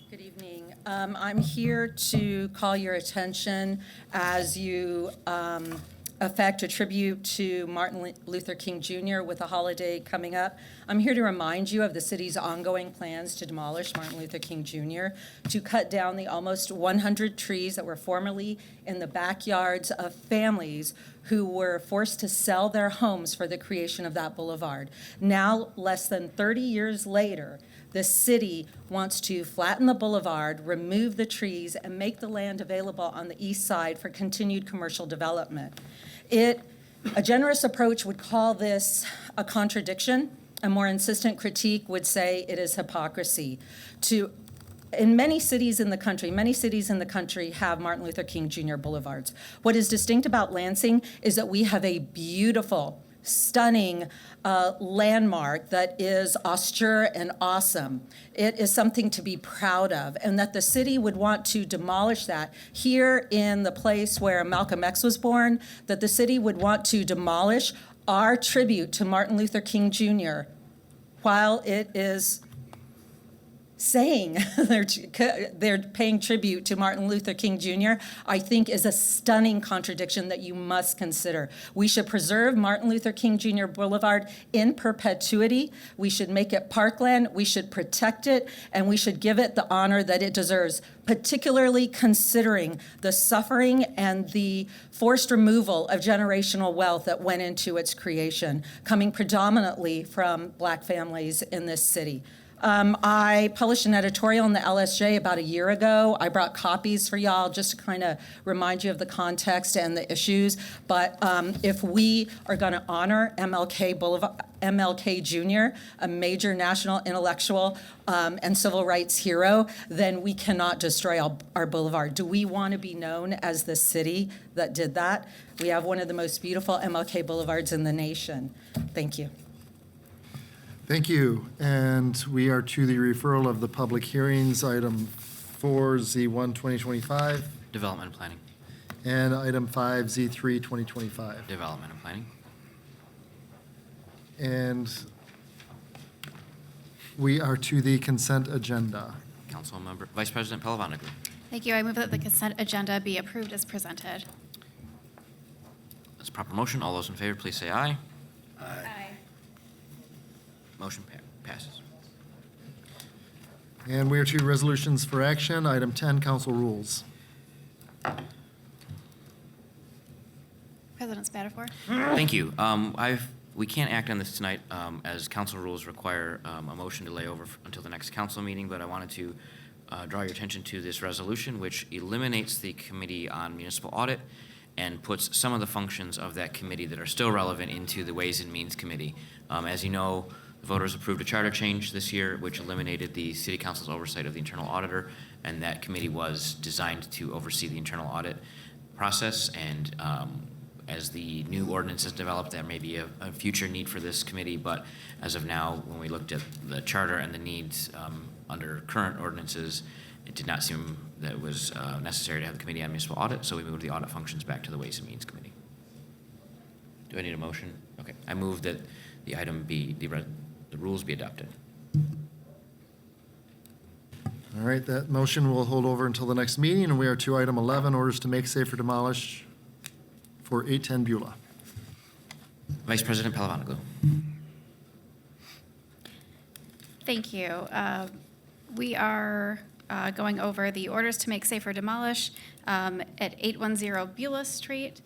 Speaker 17: Good evening. I'm here to call your attention as you affect a tribute to Martin Luther King Jr. with the holiday coming up. I'm here to remind you of the city's ongoing plans to demolish Martin Luther King Jr., to cut down the almost 100 trees that were formerly in the backyards of families who were forced to sell their homes for the creation of that boulevard. Now, less than 30 years later, the city wants to flatten the boulevard, remove the trees, and make the land available on the east side for continued commercial development. A generous approach would call this a contradiction. A more insistent critique would say it is hypocrisy. In many cities in the country have Martin Luther King Jr. boulevards. What is distinct about Lansing is that we have a beautiful, stunning landmark that is austere and awesome. It is something to be proud of, and that the city would want to demolish that. Here in the place where Malcolm X was born, that the city would want to demolish our tribute to Martin Luther King Jr. while it is saying they're paying tribute to Martin Luther King Jr., I think is a stunning contradiction that you must consider. We should preserve Martin Luther King Jr. Boulevard in perpetuity. We should make it parkland. We should protect it, and we should give it the honor that it deserves, particularly considering the suffering and the forced removal of generational wealth that went into its creation, coming predominantly from Black families in this city. I published an editorial in the LSJ about a year ago. I brought copies for y'all just to kind of remind you of the context and the issues. But if we are going to honor MLK Jr., a major national intellectual and civil rights hero, then we cannot destroy our boulevard. Do we want to be known as the city that did that? We have one of the most beautiful MLK boulevards in the nation. Thank you.
Speaker 2: Thank you. And we are to the referral of the public hearings, item 4Z1 2025.
Speaker 1: Development and planning.
Speaker 2: And item 5Z3 2025.
Speaker 1: Development and planning.
Speaker 2: And we are to the consent agenda.
Speaker 1: Councilmember, Vice President Palavanagu.
Speaker 4: Thank you. I move that the consent agenda be approved as presented.
Speaker 1: That's a proper motion. All those in favor, please say aye.
Speaker 4: Aye.
Speaker 1: Motion passes.
Speaker 2: And we are to resolutions for action. Item 10, council rules.
Speaker 4: President Spatafor.
Speaker 1: Thank you. We can't act on this tonight as council rules require a motion to lay over until the next council meeting, but I wanted to draw your attention to this resolution, which eliminates the Committee on Municipal Audit and puts some of the functions of that committee that are still relevant into the Ways and Means Committee. As you know, the voters approved a charter change this year, which eliminated the City Council's oversight of the internal auditor, and that committee was designed to oversee the internal audit process. And as the new ordinances develop, there may be a future need for this committee, but as of now, when we looked at the charter and the needs under current ordinances, it did not seem that it was necessary to have the Committee on Municipal Audit, so we moved the audit functions back to the Ways and Means Committee. Do I need a motion? Okay, I move that the item be, the rules be adopted.
Speaker 2: All right, that motion will hold over until the next meeting, and we are to item 11, orders to make safe or demolish for 810 Beulah.
Speaker 1: Vice President Palavanagu.
Speaker 4: Thank you. We are going over the orders to make safe or demolish at 810 Beulah Street.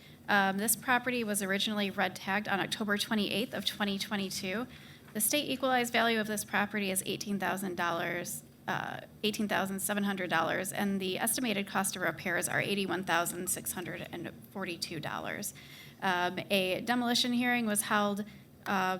Speaker 4: This property was originally red tagged on October 28th of 2022. The state equalized value of this property is $18,700, and the estimated cost of repairs are $81,642. A demolition hearing was held. A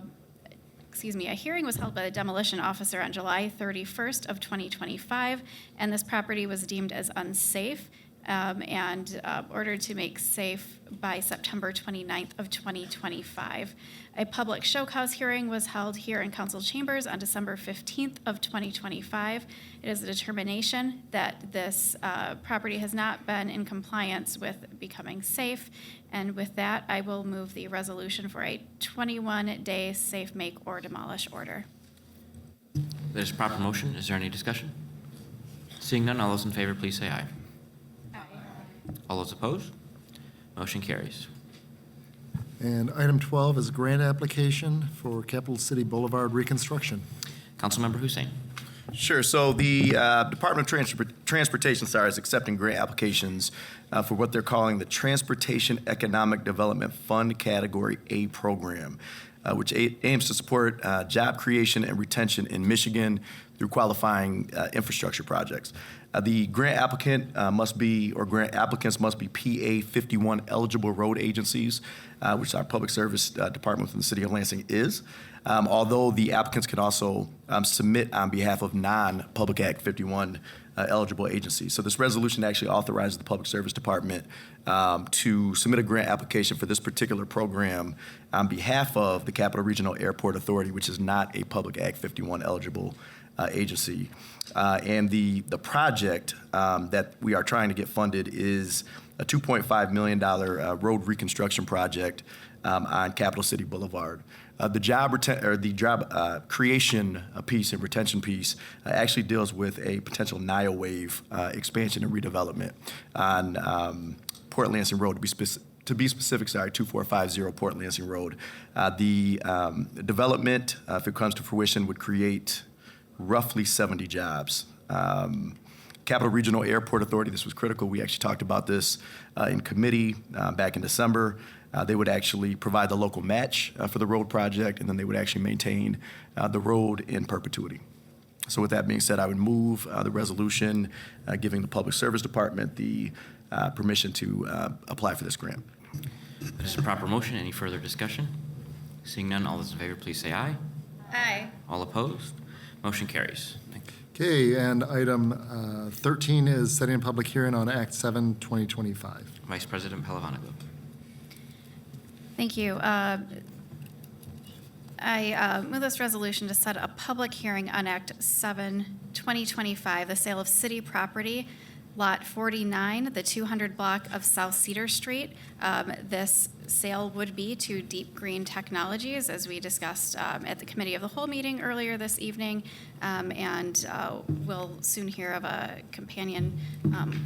Speaker 4: hearing was held by the demolition officer on July 31st of 2025, and this property was deemed as unsafe and ordered to make safe by September 29th of 2025. A public show cause hearing was held here in council chambers on December 15th of 2025. It is a determination that this property has not been in compliance with becoming safe. And with that, I will move the resolution for a 21-day safe make or demolish order.
Speaker 1: There's a proper motion. Is there any discussion? Seeing none, all those in favor, please say aye. All those opposed? Motion carries.
Speaker 2: And item 12 is a grant application for Capital City Boulevard reconstruction.
Speaker 1: Councilmember Hussein.
Speaker 6: Sure. So the Department of Transportation is accepting grant applications for what they're calling the Transportation Economic Development Fund Category A program, which aims to support job creation and retention in Michigan through qualifying infrastructure projects. The grant applicant grant applicants must be PA 51 eligible road agencies, which our public service department within the city of Lansing is. Although the applicants can also submit on behalf of non-Public Act 51 eligible agencies. So this resolution actually authorizes the Public Service Department to submit a grant application for this particular program on behalf of the Capital Regional Airport Authority, which is not a Public Act 51 eligible agency. And the project that we are trying to get funded is a $2.5 million road reconstruction project on Capital City Boulevard. The job creation piece and retention piece actually deals with a potential Nile wave expansion and redevelopment on Port Lansing Road, to be specific, 2450 Port Lansing Road. The development, if it comes to fruition, would create roughly 70 jobs. Capital Regional Airport Authority, this was critical. We actually talked about this in committee back in December. They would actually provide the local match for the road project, and then they would actually maintain the road in perpetuity. So with that being said, I would move the resolution giving the Public Service Department the permission to apply for this grant.
Speaker 1: That is a proper motion. Any further discussion? Seeing none, all those in favor, please say aye.
Speaker 4: Aye.
Speaker 1: All opposed? Motion carries. Thank you.
Speaker 2: Okay, and item 13 is setting a public hearing on Act 7, 2025.
Speaker 1: Vice President Palavanaglou.
Speaker 4: Thank you. I move this resolution to set a public hearing on Act 7, 2025, the sale of city property, Lot 49, the 200 block of South Cedar Street. This sale would be to Deep Green Technologies, as we discussed at the Committee of the Whole meeting earlier this evening, and we'll soon hear of a companion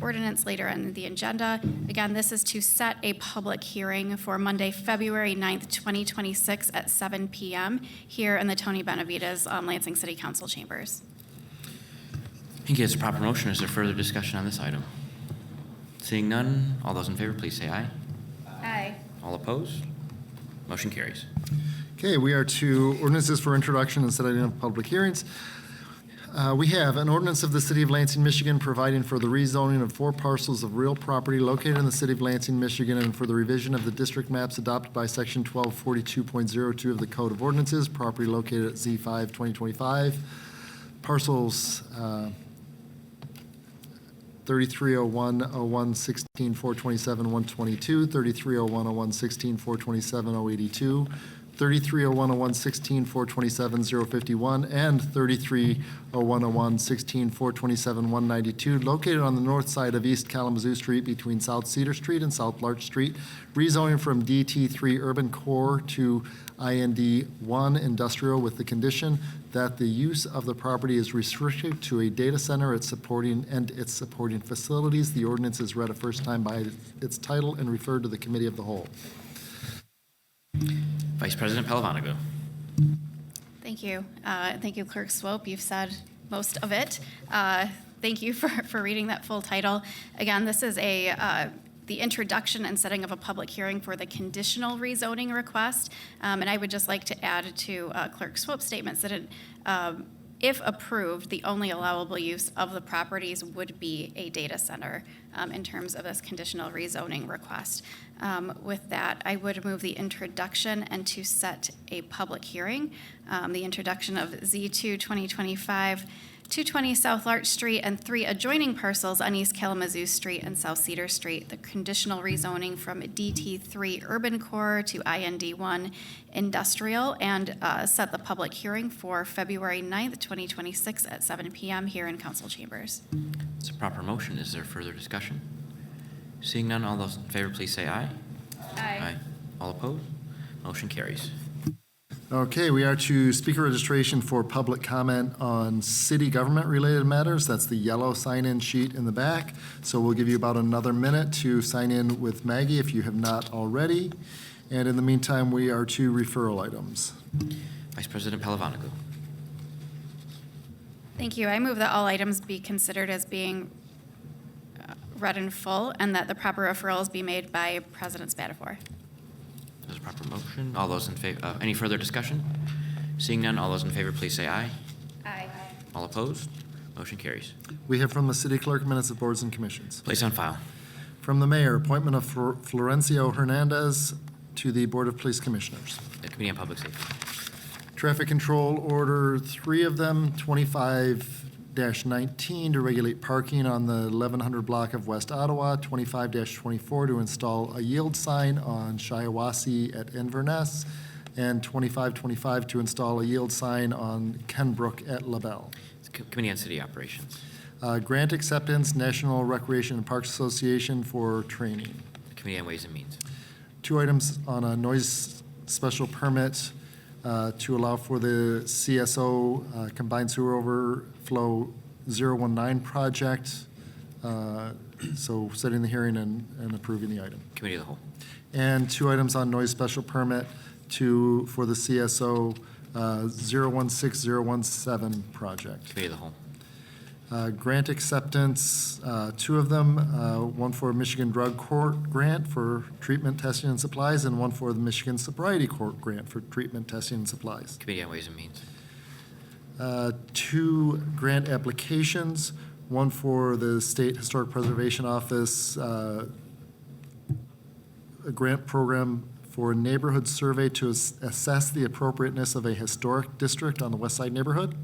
Speaker 4: ordinance later on the agenda. Again, this is to set a public hearing for Monday, February 9th, 2026 at 7 p.m. here in the Tony Benavides Lansing City Council chambers.
Speaker 1: Thank you. It's a proper motion. Is there further discussion on this item? Seeing none, all those in favor, please say aye.
Speaker 4: Aye.
Speaker 1: All opposed? Motion carries.
Speaker 2: Okay, we are to ordinances for introduction and setting of public hearings. We have an ordinance of the City of Lansing, Michigan, providing for the rezoning of 4 parcels of real property located in the City of Lansing, Michigan, and for the revision of the district maps adopted by Section 1242.02 of the Code of Ordinances, property located at Z5, 2025. Parcels 3301-01-16-427-122, 3301-01-16-427-082, 3301-01-16-427-051, and 3301-01-16-427-192, located on the north side of East Kalamazoo Street between South Cedar Street and South Larch Street, rezoning from DT3 Urban Core to IND1 Industrial with the condition that the use of the property is restricted to a data center its supporting facilities. The ordinance is read a first time by its title and referred to the Committee of the Whole.
Speaker 1: Vice President Palavanaglou.
Speaker 4: Thank you. Thank you, Clerk Swope. You've said most of it. Thank you for reading that full title. Again, this is the introduction and setting of a public hearing for the conditional rezoning request. And I would just like to add to Clerk Swope's statements that if approved, the only allowable use of the properties would be a data center in terms of this conditional rezoning request. With that, I would move the introduction and to set a public hearing. The introduction of Z2 2025, 220 South Larch Street, and 3 adjoining parcels on East Kalamazoo Street and South Cedar Street. The conditional rezoning from DT3 Urban Core to IND1 Industrial, and set the public hearing for February 9th, 2026 at 7 p.m. here in council chambers.
Speaker 1: It's a proper motion. Is there further discussion? Seeing none, all those in favor, please say aye.
Speaker 4: Aye.
Speaker 1: All opposed? Motion carries.
Speaker 2: Okay, we are to speaker registration for public comment on city government-related matters. That's the yellow sign-in sheet in the back. So we'll give you about another minute to sign in with Maggie if you have not already. And in the meantime, we are to referral items.
Speaker 1: Vice President Palavanagu.
Speaker 4: Thank you. I move that all items be considered as being read in full, and that the proper referrals be made by President Spatafor.
Speaker 1: There's a proper motion. All those in favor, any further discussion? Seeing none, all those in favor, please say aye.
Speaker 4: Aye.
Speaker 1: All opposed? Motion carries.
Speaker 2: We have from the city clerk minutes of boards and commissions.
Speaker 1: Place on file.
Speaker 2: From the mayor, appointment of Florencio Hernandez to the Board of Police Commissioners.
Speaker 1: The Committee on Public Safety.
Speaker 2: Traffic control order, 3 of them, 25-19 to regulate parking on the 1100 block of West Ottawa, 25-24 to install a yield sign on Shiawassee at Inverness, and 25-25 to install a yield sign on Kenbrook at LaBelle.
Speaker 1: Committee on City Operations.
Speaker 2: Grant acceptance, National Recreation and Parks Association for training.
Speaker 1: The Committee on Ways and Means.
Speaker 2: 2 items on a noise special permit to allow for the CSO Combined Sewer Overflow 019 project. So setting the hearing and approving the item.
Speaker 1: Committee of the Whole.
Speaker 2: And 2 items on noise special permit for the CSO 016017 project.
Speaker 1: Committee of the Whole.
Speaker 2: Grant acceptance, 2 of them, one for Michigan Drug Court grant for treatment, testing, and supplies, and one for the Michigan Sobriety Court grant for treatment, testing, and supplies.
Speaker 1: Committee on Ways and Means.
Speaker 2: 2 grant applications, one for the State Historic Preservation Office, a grant program for a neighborhood survey to assess the appropriateness of a historic district on the West Side neighborhood.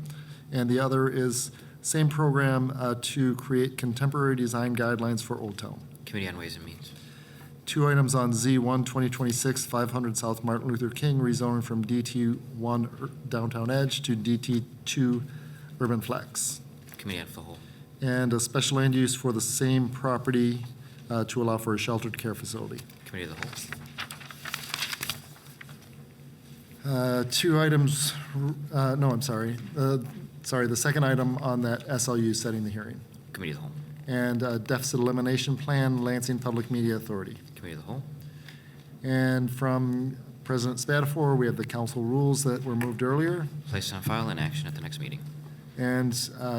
Speaker 2: And the other is same program to create contemporary design guidelines for Old Town.
Speaker 1: Committee on Ways and Means.
Speaker 2: 2 items on Z1 2026 500 South Martin Luther King rezoning from DT1 Downtown Edge to DT2 Urban Flex.
Speaker 1: Committee on the Whole.
Speaker 2: And a special land use for the same property to allow for a sheltered care facility.
Speaker 1: Committee of the Whole.
Speaker 2: 2 items, no, I'm sorry. The second item on that SLU setting the hearing.
Speaker 1: Committee of the Whole.
Speaker 2: And deficit elimination plan, Lansing Public Media Authority.
Speaker 1: Committee of the Whole.
Speaker 2: And from President Spatafor, we have the council rules that were moved earlier.
Speaker 1: Placed on file in action at the next meeting.
Speaker 2: And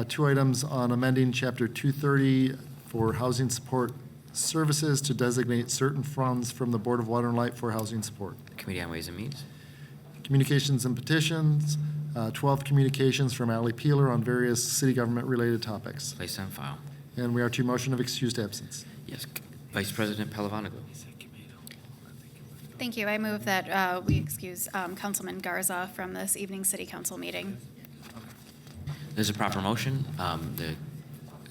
Speaker 2: 2 items on amending Chapter 230 for housing support services to designate certain funds from the Board of Water and Light for housing support.
Speaker 1: Committee on Ways and Means.
Speaker 2: Communications and petitions, 12 communications from Ally Peeler on various city government-related topics.
Speaker 1: Placed on file.
Speaker 2: And we are to motion of excused absence.
Speaker 1: Yes. Vice President Palavanagu.
Speaker 4: Thank you. I move that we excuse Councilman Garza from this evening's city council meeting.
Speaker 1: There's a proper motion. The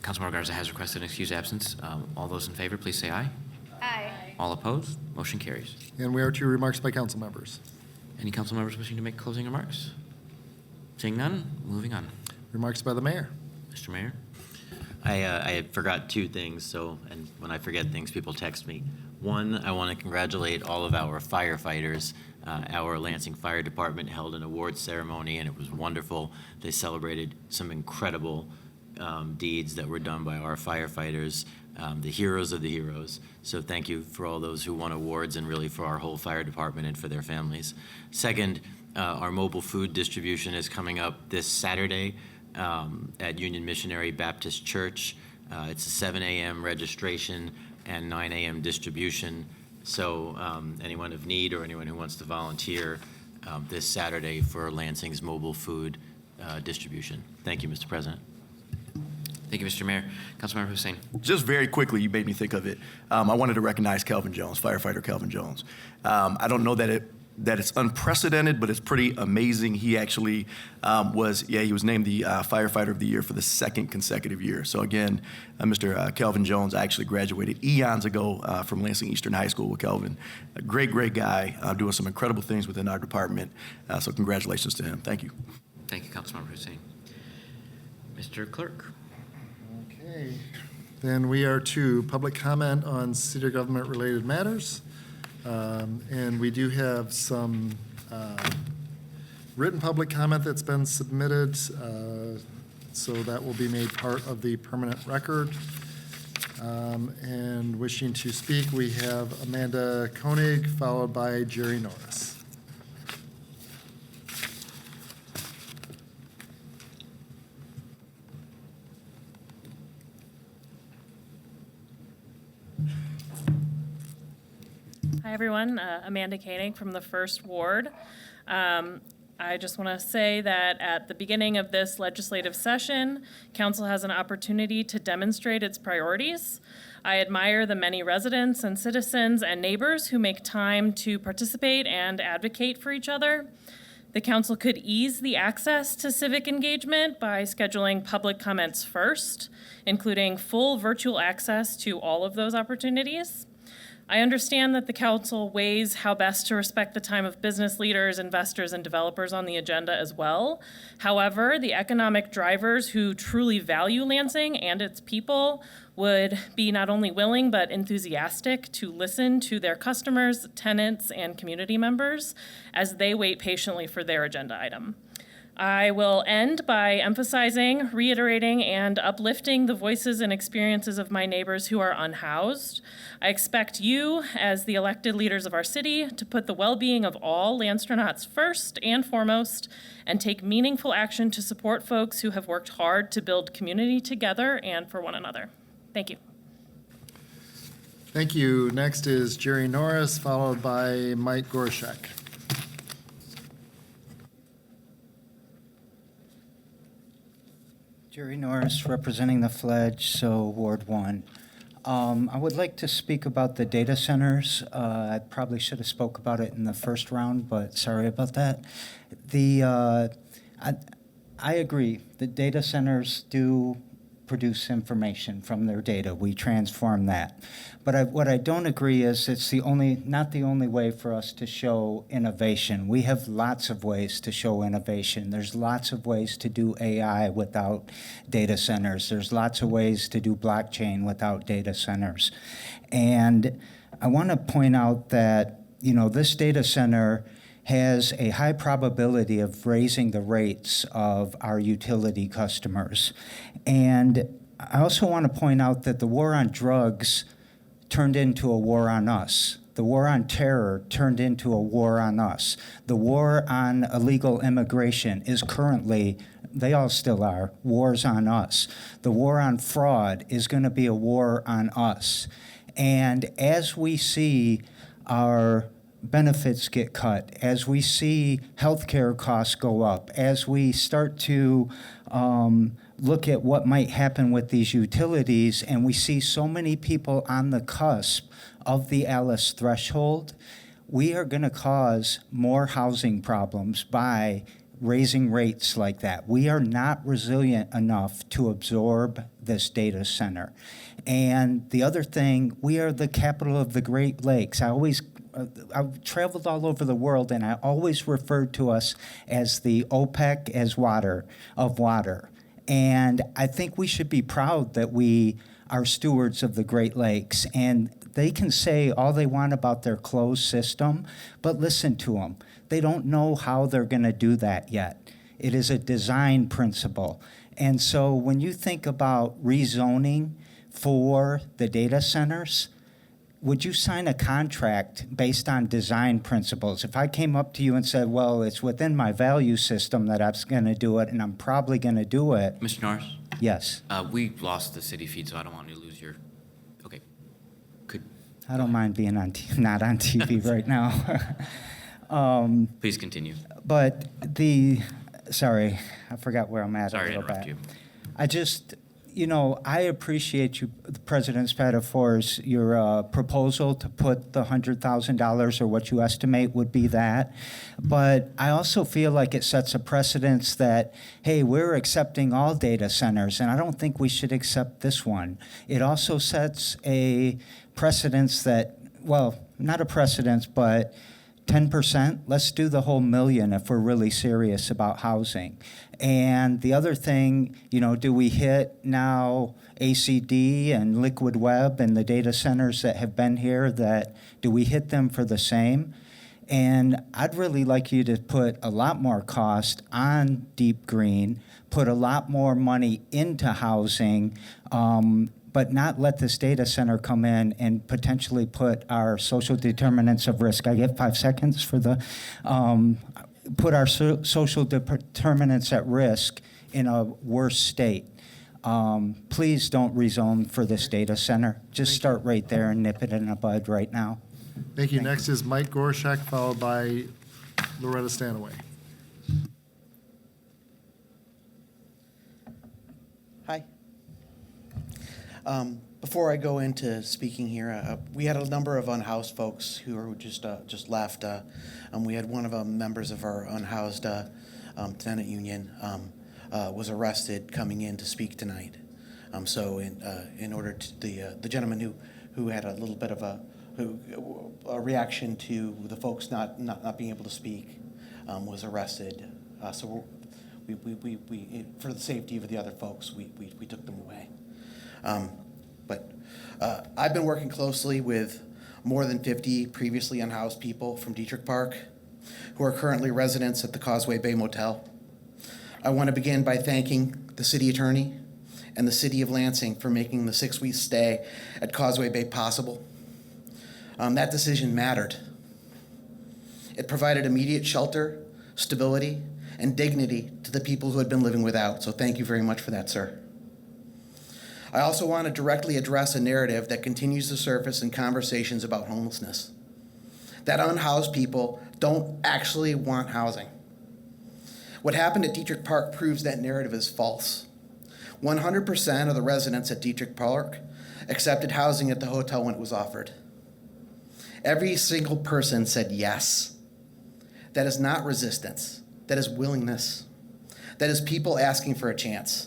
Speaker 1: Councilmember Garza has requested an excused absence. All those in favor, please say aye.
Speaker 4: Aye.
Speaker 1: All opposed? Motion carries.
Speaker 2: And we are to remarks by council members.
Speaker 1: Any council members wishing to make closing remarks? Seeing none, moving on.
Speaker 2: Remarks by the mayor.
Speaker 1: Mr. Mayor.
Speaker 8: I forgot 2 things, and when I forget things, people text me. One, I want to congratulate all of our firefighters. Our Lansing Fire Department held an awards ceremony, and it was wonderful. They celebrated some incredible deeds that were done by our firefighters, the heroes of the heroes. So thank you for all those who won awards, and really for our whole fire department and for their families. Second, our mobile food distribution is coming up this Saturday. at Union Missionary Baptist Church. It's a 7 a.m. registration and 9 a.m. distribution. So anyone of need or anyone who wants to volunteer this Saturday for Lansing's mobile food distribution. Thank you, Mr. President.
Speaker 1: Thank you, Mr. Mayor. Councilmember Hussein.
Speaker 6: Just very quickly, you made me think of it. I wanted to recognize Kelvin Jones, firefighter Kelvin Jones. I don't know that it's unprecedented, but it's pretty amazing. He actually he was named the firefighter of the year for the second consecutive year. So again, Mr. Kelvin Jones actually graduated eons ago from Lansing Eastern High School with Kelvin. A great, great guy, doing some incredible things within our department. So congratulations to him. Thank you.
Speaker 1: Thank you, Councilmember Hussein. Mr. Clerk.
Speaker 2: Okay, then we are to public comment on city government-related matters. And we do have some written public comment that's been submitted, so that will be made part of the permanent record. And wishing to speak, we have Amanda Koenig, followed by Jerry Norris.
Speaker 18: Hi, everyone. Amanda Koenig from the First Ward. I just want to say that at the beginning of this legislative session, Council has an opportunity to demonstrate its priorities. I admire the many residents and citizens and neighbors who make time to participate and advocate for each other. The Council could ease the access to civic engagement by scheduling public comments first, including full virtual access to all of those opportunities. I understand that the Council weighs how best to respect the time of business leaders, investors, and developers on the agenda as well. However, the economic drivers who truly value Lansing and its people would be not only willing but enthusiastic to listen to their customers, tenants, and community members as they wait patiently for their agenda item. I will end by emphasizing, reiterating, and uplifting the voices and experiences of my neighbors who are unhoused. I expect you, as the elected leaders of our city, to put the well-being of all Landstronauts first and foremost, and take meaningful action to support folks who have worked hard to build community together and for one another. Thank you.
Speaker 2: Thank you. Next is Jerry Norris, followed by Mike Gorshak.
Speaker 19: Jerry Norris, representing the Fledge, so Ward 1. I would like to speak about the data centers. I probably should have spoke about it in the first round, but sorry about that. I agree. The data centers do produce information from their data. We transform that. But what I don't agree is it's not the only way for us to show innovation. We have lots of ways to show innovation. There's lots of ways to do AI without data centers. There's lots of ways to do blockchain without data centers. And I want to point out that, this data center has a high probability of raising the rates of our utility customers. And I also want to point out that the war on drugs turned into a war on us. The war on terror turned into a war on us. The war on illegal immigration is currently, they all still are, wars on us. The war on fraud is going to be a war on us. And as we see our benefits get cut, as we see healthcare costs go up, as we start to look at what might happen with these utilities, and we see so many people on the cusp of the ALICE threshold, we are going to cause more housing problems by raising rates like that. We are not resilient enough to absorb this data center. And the other thing, we are the capital of the Great Lakes. I've traveled all over the world, and I always referred to us as the OPEC of water. And I think we should be proud that we are stewards of the Great Lakes. And they can say all they want about their closed system, but listen to them. They don't know how they're going to do that yet. It is a design principle. And so when you think about rezoning for the data centers, would you sign a contract based on design principles? If I came up to you and said, well, it's within my value system that I'm going to do it, and I'm probably going to do it.
Speaker 1: Mr. Norris?
Speaker 19: Yes.
Speaker 1: We lost the city feed, so I don't want you to lose your, okay.
Speaker 19: I don't mind being not on TV right now.
Speaker 1: Please continue.
Speaker 19: But sorry, I forgot where I'm at.
Speaker 1: Sorry to interrupt you.
Speaker 19: I just, I appreciate you, President Spatafor's, your proposal to put the $100,000 or what you estimate would be that. But I also feel like it sets a precedence that, hey, we're accepting all data centers, and I don't think we should accept this one. It also sets a precedence that, well, not a precedence, but 10%, let's do the whole million if we're really serious about housing. And the other thing, do we hit now ACD and Liquid Web and the data centers that have been here, do we hit them for the same? And I'd really like you to put a lot more cost on Deep Green, put a lot more money into housing, but not let this data center come in and potentially put our social determinants of risk. I get 5 seconds for the, put our social determinants at risk in a worse state. Please don't rezone for this data center. Just start right there and nip it in the bud right now.
Speaker 2: Thank you. Next is Mike Gorshak, followed by Loretta Stanaway.
Speaker 20: Hi. Before I go into speaking here, we had a number of unhoused folks who were just left. We had one of the members of our unhoused tenant union was arrested coming in to speak tonight. So in order to the gentleman who had a little bit of a reaction to the folks not being able to speak was arrested. So we for the safety of the other folks, we took them away. But I've been working closely with more than 50 previously unhoused people from Dietrich Park who are currently residents at the Causeway Bay Motel. I want to begin by thanking the city attorney and the city of Lansing for making the 6-week stay at Causeway Bay possible. That decision mattered. It provided immediate shelter, stability, and dignity to the people who had been living without, so thank you very much for that, sir. I also want to directly address a narrative that continues to surface in conversations about homelessness. That unhoused people don't actually want housing. What happened at Dietrich Park proves that narrative is false. 100% of the residents at Dietrich Park accepted housing at the hotel when it was offered. Every single person said yes. That is not resistance. That is willingness. That is people asking for a chance.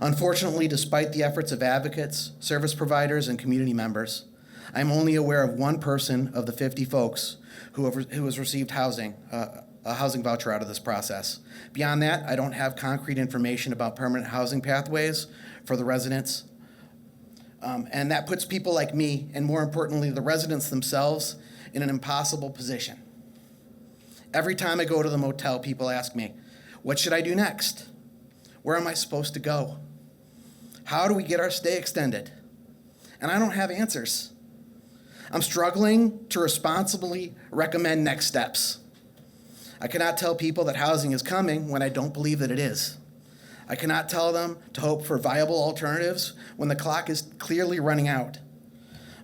Speaker 20: Unfortunately, despite the efforts of advocates, service providers, and community members, I'm only aware of one person of the 50 folks who has received housing, a housing voucher out of this process. Beyond that, I don't have concrete information about permanent housing pathways for the residents. And that puts people like me, and more importantly, the residents themselves, in an impossible position. Every time I go to the motel, people ask me, what should I do next? Where am I supposed to go? How do we get our stay extended? And I don't have answers. I'm struggling to responsibly recommend next steps. I cannot tell people that housing is coming when I don't believe that it is. I cannot tell them to hope for viable alternatives when the clock is clearly running out.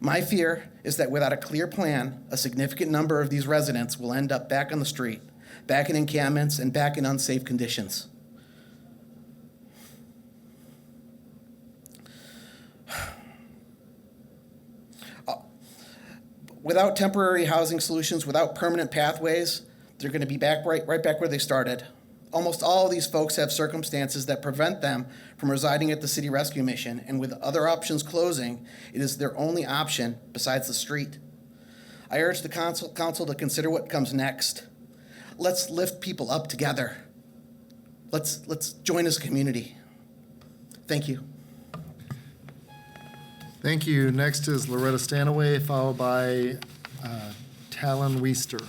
Speaker 20: My fear is that without a clear plan, a significant number of these residents will end up back on the street, back in encampments, and back in unsafe conditions. Without temporary housing solutions, without permanent pathways, they're going to be back right back where they started. Almost all of these folks have circumstances that prevent them from residing at the City Rescue Mission, and with other options closing, it is their only option besides the street. I urge the council to consider what comes next. Let's lift people up together. Let's join as a community. Thank you.
Speaker 2: Thank you. Next is Loretta Stanaway, followed by Talon Weister.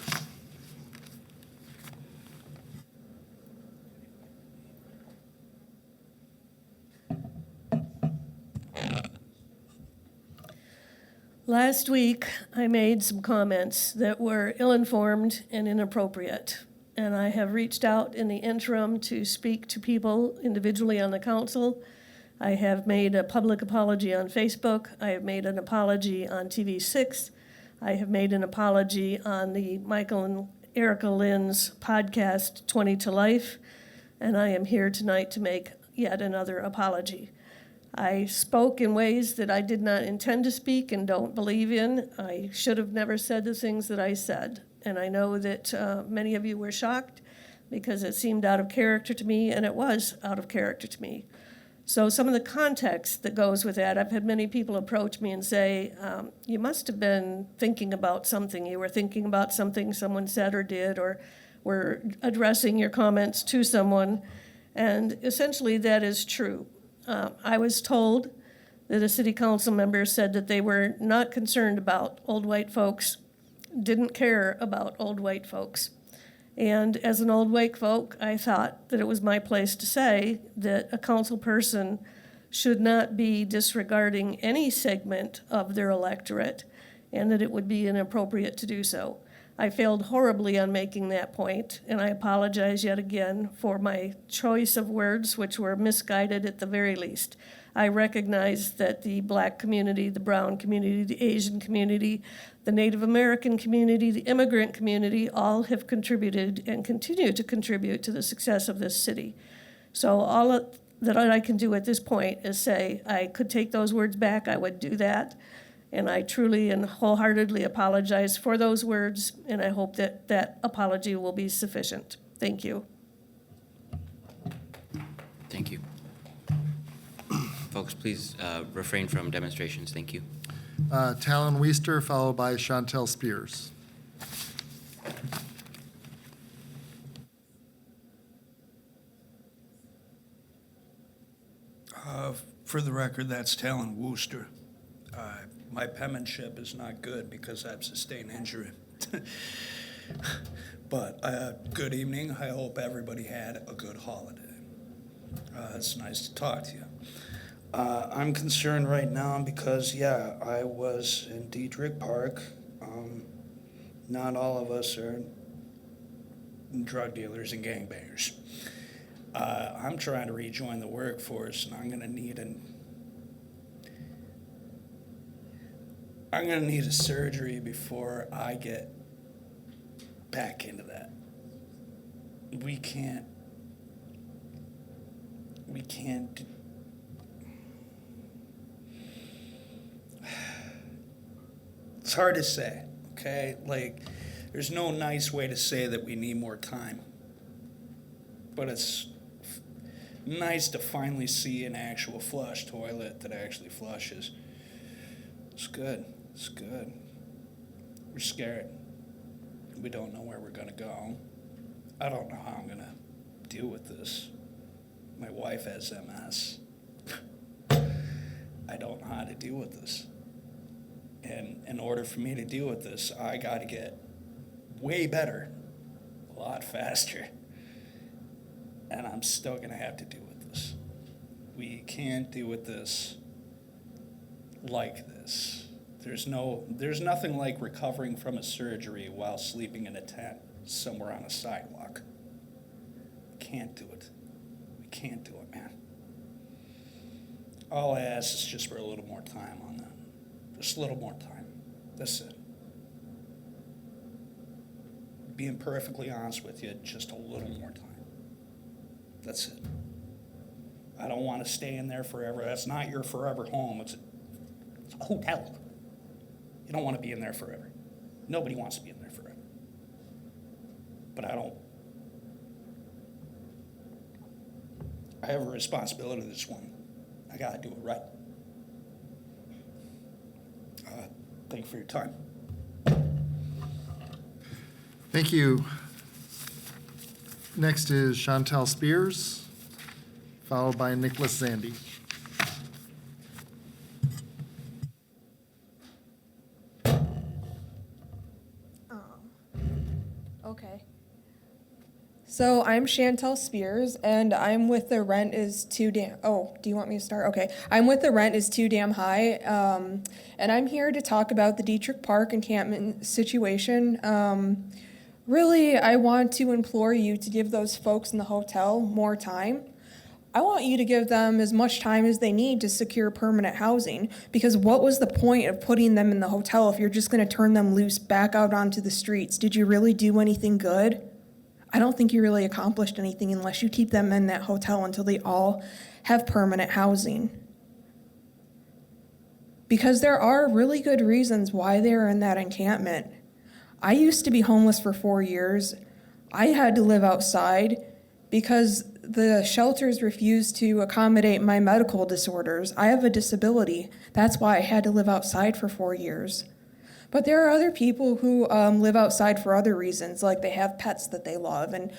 Speaker 16: Last week, I made some comments that were ill-informed and inappropriate, and I have reached out in the interim to speak to people individually on the council. I have made a public apology on Facebook. I have made an apology on TV6. I have made an apology on the Michael and Erica Lynn's podcast, 20 to Life, and I am here tonight to make yet another apology. I spoke in ways that I did not intend to speak and don't believe in. I should have never said the things that I said. And I know that many of you were shocked because it seemed out of character to me, and it was out of character to me. So some of the context that goes with that, I've had many people approach me and say, you must have been thinking about something. You were thinking about something someone said or did, or were addressing your comments to someone. And essentially that is true. I was told that a city council member said that they were not concerned about old white folks, didn't care about old white folks. And as an old white folk, I thought that it was my place to say that a council person should not be disregarding any segment of their electorate, and that it would be inappropriate to do so. I failed horribly on making that point, and I apologize yet again for my choice of words, which were misguided at the very least. I recognize that the Black community, the brown community, the Asian community, the Native American community, the immigrant community, all have contributed and continue to contribute to the success of this city. So all that I can do at this point is say I could take those words back, I would do that. And I truly and wholeheartedly apologize for those words, and I hope that that apology will be sufficient. Thank you.
Speaker 1: Thank you. Folks, please refrain from demonstrations. Thank you.
Speaker 2: Talon Weister, followed by Chantel Spears.
Speaker 21: For the record, that's Talon Wooster. My penmanship is not good because I've sustained injury. But good evening. I hope everybody had a good holiday. It's nice to talk to you. I'm concerned right now because, yeah, I was in Dietrich Park. Not all of us are drug dealers and gangbangers. I'm trying to rejoin the workforce, and I'm going to need a surgery before I get back into that. We can't. It's hard to say, okay? Like, there's no nice way to say that we need more time. But it's nice to finally see an actual flush toilet that actually flushes. It's good. It's good. We're scared. We don't know where we're going to go. I don't know how I'm going to deal with this. My wife has MS. I don't know how to deal with this. And in order for me to deal with this, I got to get way better, a lot faster. And I'm still going to have to deal with this. We can't deal with this like this. There's nothing like recovering from a surgery while sleeping in a tent somewhere on a sidewalk. We can't do it. We can't do it, man. All I ask is just for a little more time on that. Just a little more time. That's it. Being perfectly honest with you, just a little more time. That's it. I don't want to stay in there forever. That's not your forever home. It's a hotel. You don't want to be in there forever. Nobody wants to be in there forever. But I have a responsibility to this one. I got to do it right. Thank you for your time.
Speaker 2: Thank you. Next is Chantel Spears, followed by Nicholas Zandy.
Speaker 22: Okay.
Speaker 3: So I'm Chantel Spears, and I'm with the Rent is Too Damn. Oh, do you want me to start? Okay. I'm with the Rent is Too Damn High, and I'm here to talk about the Dietrich Park encampment situation. Really, I want to implore you to give those folks in the hotel more time. I want you to give them as much time as they need to secure permanent housing, because what was the point of putting them in the hotel if you're just going to turn them loose back out onto the streets? Did you really do anything good? I don't think you really accomplished anything unless you keep them in that hotel until they all have permanent housing. Because there are really good reasons why they're in that encampment. I used to be homeless for 4 years. I had to live outside because the shelters refused to accommodate my medical disorders. I have a disability. That's why I had to live outside for 4 years. But there are other people who live outside for other reasons, like they have pets that they love. And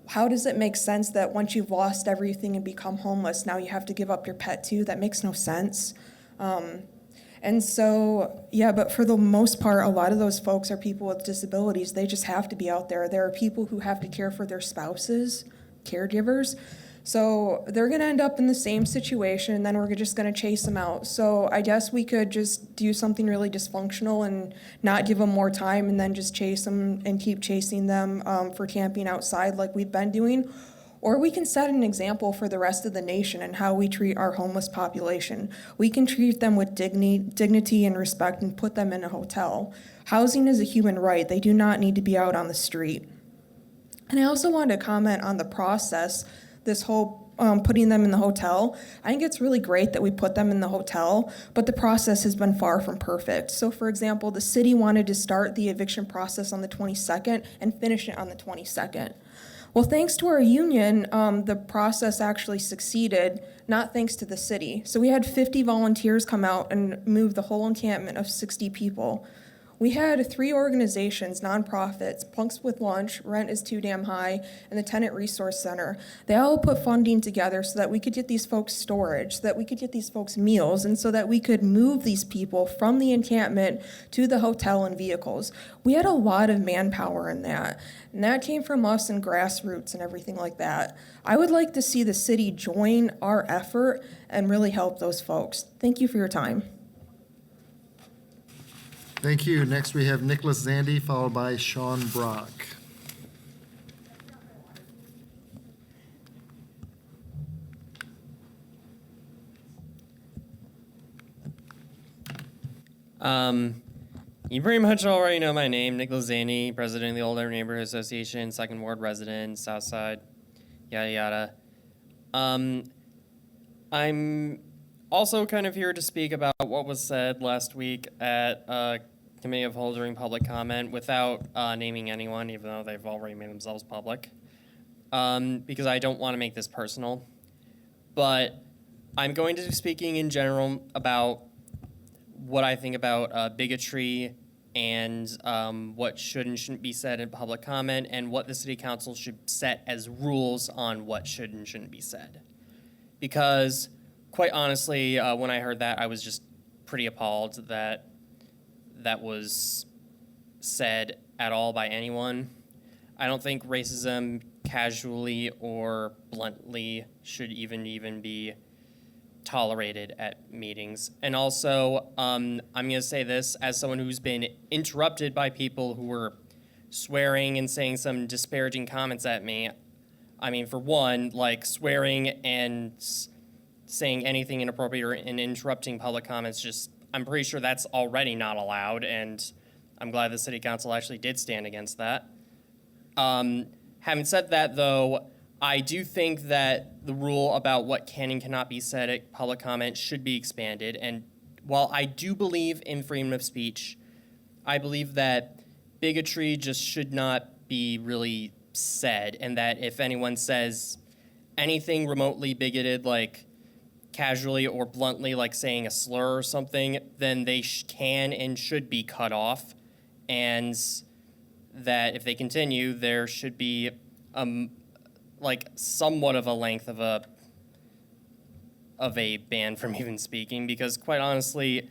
Speaker 3: how does it make sense that once you've lost everything and become homeless, now you have to give up your pet too? That makes no sense. And so, yeah, but for the most part, a lot of those folks are people with disabilities. They just have to be out there. There are people who have to care for their spouses, caregivers. So they're going to end up in the same situation, and then we're just going to chase them out. So I guess we could just do something really dysfunctional and not give them more time and then just chase them and keep chasing them for camping outside like we've been doing. Or we can set an example for the rest of the nation and how we treat our homeless population. We can treat them with dignity and respect and put them in a hotel. Housing is a human right. They do not need to be out on the street. And I also wanted to comment on the process, this whole putting them in the hotel. I think it's really great that we put them in the hotel, but the process has been far from perfect. So for example, the city wanted to start the eviction process on the 22nd and finish it on the 22nd. Well, thanks to our union, the process actually succeeded, not thanks to the city. So we had 50 volunteers come out and move the whole encampment of 60 people. We had 3 organizations, nonprofits, Punks with Lunch, Rent is Too Damn High, and the Tenant Resource Center. They all put funding together so that we could get these folks storage, so that we could get these folks meals, and so that we could move these people from the encampment to the hotel in vehicles. We had a lot of manpower in that, and that came from us and grassroots and everything like that. I would like to see the city join our effort and really help those folks. Thank you for your time.
Speaker 2: Thank you. Next, we have Nicholas Zandy, followed by Sean Brock.
Speaker 7: You pretty much already know my name, Nicholas Zaney, president of the Old Everett Neighborhood Association, Second Ward resident, Southside, yada yada. I'm also kind of here to speak about what was said last week at Committee of Whole during public comment without naming anyone, even though they've already made themselves public, because I don't want to make this personal. But I'm going to be speaking in general about what I think about bigotry and what should and shouldn't be said in public comment, and what the city council should set as rules on what should and shouldn't be said. Because, quite honestly, when I heard that, I was just pretty appalled that that was said at all by anyone. I don't think racism casually or bluntly should even be tolerated at meetings. And also, I'm going to say this as someone who's been interrupted by people who were swearing and saying some disparaging comments at me. I mean, for one, like swearing and saying anything inappropriate and interrupting public comments, just, I'm pretty sure that's already not allowed, and I'm glad the city council actually did stand against that. Having said that, though, I do think that the rule about what can and cannot be said at public comment should be expanded. And while I do believe in freedom of speech, I believe that bigotry just should not be really said, and that if anyone says anything remotely bigoted, like casually or bluntly, like saying a slur or something, then they can and should be cut off, and that if they continue, there should be like somewhat of a length of a ban from even speaking, because quite honestly,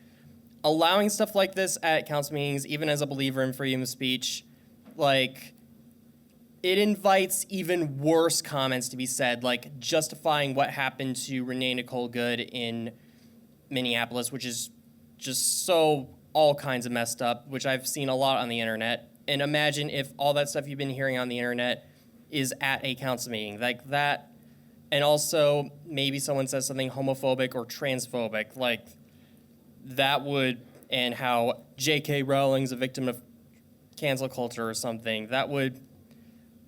Speaker 7: allowing stuff like this at council meetings, even as a believer in freedom of speech, like, it invites even worse comments to be said, like justifying what happened to Renee Nicole Good in Minneapolis, which is just so all kinds of messed up, which I've seen a lot on the internet. And imagine if all that stuff you've been hearing on the internet is at a council meeting like that. And also maybe someone says something homophobic or transphobic, like that would, and how J.K. Rowling's a victim of cancel culture or something, that would,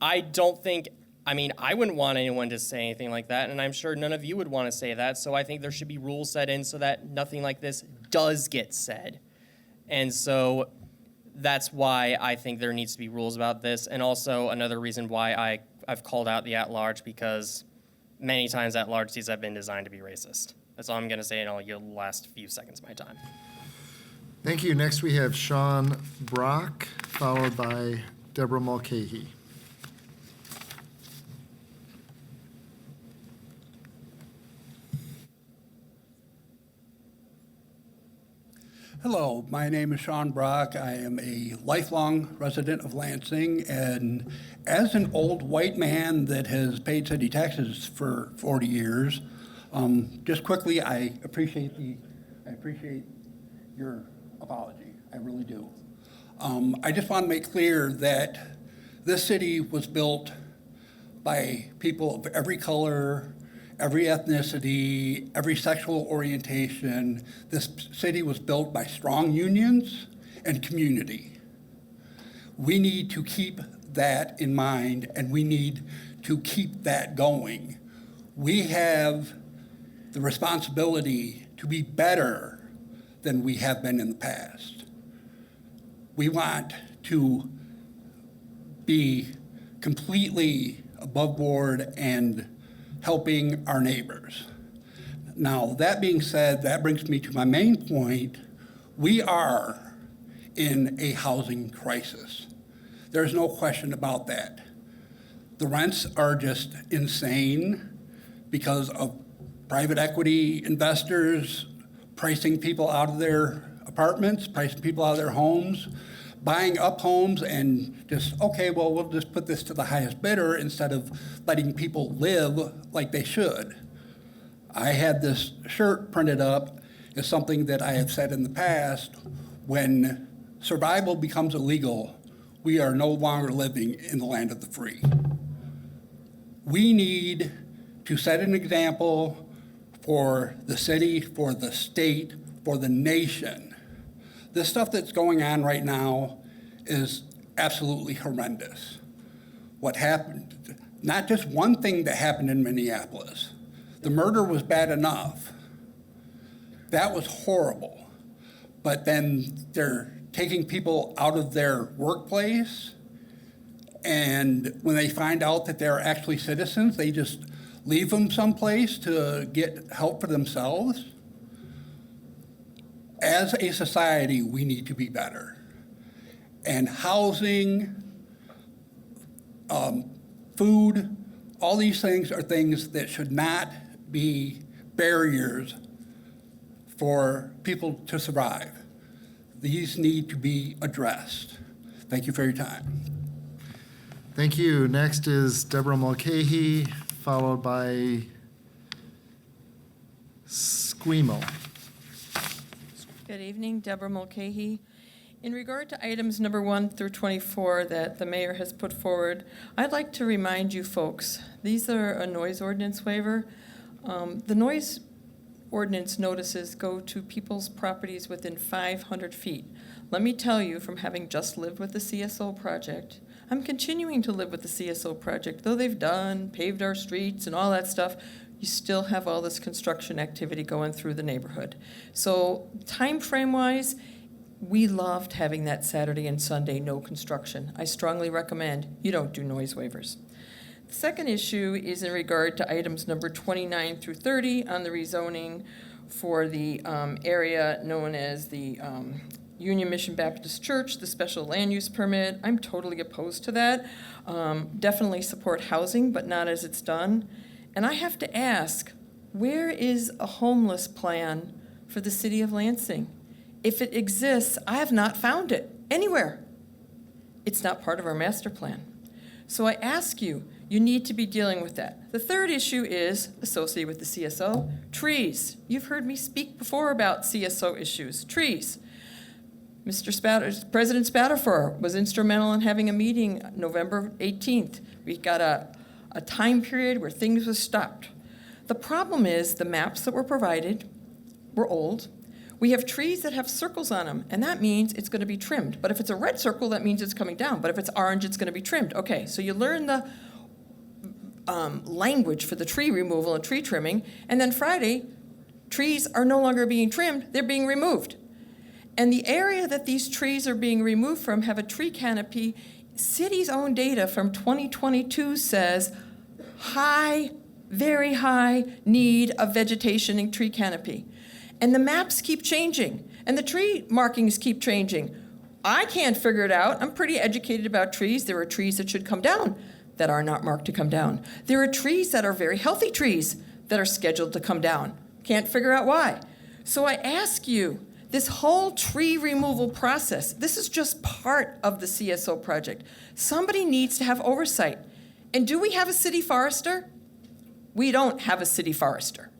Speaker 7: I wouldn't want anyone to say anything like that, and I'm sure none of you would want to say that, so I think there should be rules set in so that nothing like this does get said. And so that's why I think there needs to be rules about this, and also another reason why I've called out the at-large, because many times at-large have been designed to be racist. That's all I'm going to say, and I'll yield the last few seconds of my time.
Speaker 2: Thank you. Next, we have Sean Brock, followed by Deborah Mulcahy.
Speaker 5: Hello, my name is Sean Brock. I am a lifelong resident of Lansing, and as an old white man that has paid city taxes for 40 years, just quickly, I appreciate your apology. I really do. I just want to make clear that this city was built by people of every color, every ethnicity, every sexual orientation. This city was built by strong unions and community. We need to keep that in mind, and we need to keep that going. We have the responsibility to be better than we have been in the past. We want to be completely above board and helping our neighbors. Now, that being said, that brings me to my main point. We are in a housing crisis. There's no question about that. The rents are just insane because of private equity investors pricing people out of their apartments, pricing people out of their homes, buying up homes and just, okay, well, we'll just put this to the highest bidder instead of letting people live like they should. I had this shirt printed up as something that I have said in the past. When survival becomes illegal, we are no longer living in the land of the free. We need to set an example for the city, for the state, for the nation. This stuff that's going on right now is absolutely horrendous. What happened, not just one thing that happened in Minneapolis. The murder was bad enough. That was horrible. But then they're taking people out of their workplace, and when they find out that they're actually citizens, they just leave them someplace to get help for themselves. As a society, we need to be better. And housing, food, all these things are things that should not be barriers for people to survive. These need to be addressed. Thank you for your time.
Speaker 2: Thank you. Next is Deborah Mulcahy, followed by Squemo.
Speaker 22: Good evening, Deborah Mulcahy. In regard to items number 1 through 24 that the mayor has put forward, I'd like to remind you folks, these are a noise ordinance waiver. The noise ordinance notices go to people's properties within 500 feet. Let me tell you, from having just lived with the CSO project, I'm continuing to live with the CSO project. Though they've paved our streets and all that stuff, you still have all this construction activity going through the neighborhood. So time frame wise, we loved having that Saturday and Sunday no construction. I strongly recommend you don't do noise waivers. The second issue is in regard to items number 29 through 30 on the rezoning for the area known as the Union Mission Baptist Church, the special land use permit. I'm totally opposed to that. Definitely support housing, but not as it's done. And I have to ask, where is a homeless plan for the city of Lansing? If it exists, I have not found it anywhere. It's not part of our master plan. So I ask you, you need to be dealing with that. The third issue is associated with the CSO, trees. You've heard me speak before about CSO issues, trees. President Spatafor was instrumental in having a meeting November 18th. We got a time period where things were stopped. The problem is the maps that were provided were old. We have trees that have circles on them, and that means it's going to be trimmed. But if it's a red circle, that means it's coming down. But if it's orange, it's going to be trimmed. Okay, so you learn the language for the tree removal and tree trimming, and then Friday, trees are no longer being trimmed, they're being removed. And the area that these trees are being removed from have a tree canopy. City's own data from 2022 says high, very high need of vegetation and tree canopy. And the maps keep changing, and the tree markings keep changing. I can't figure it out. I'm pretty educated about trees. There are trees that should come down that are not marked to come down. There are trees that are very healthy trees that are scheduled to come down. Can't figure out why. So I ask you, this whole tree removal process, this is just part of the CSO project. Somebody needs to have oversight. And do we have a city forester? We don't have a city forester.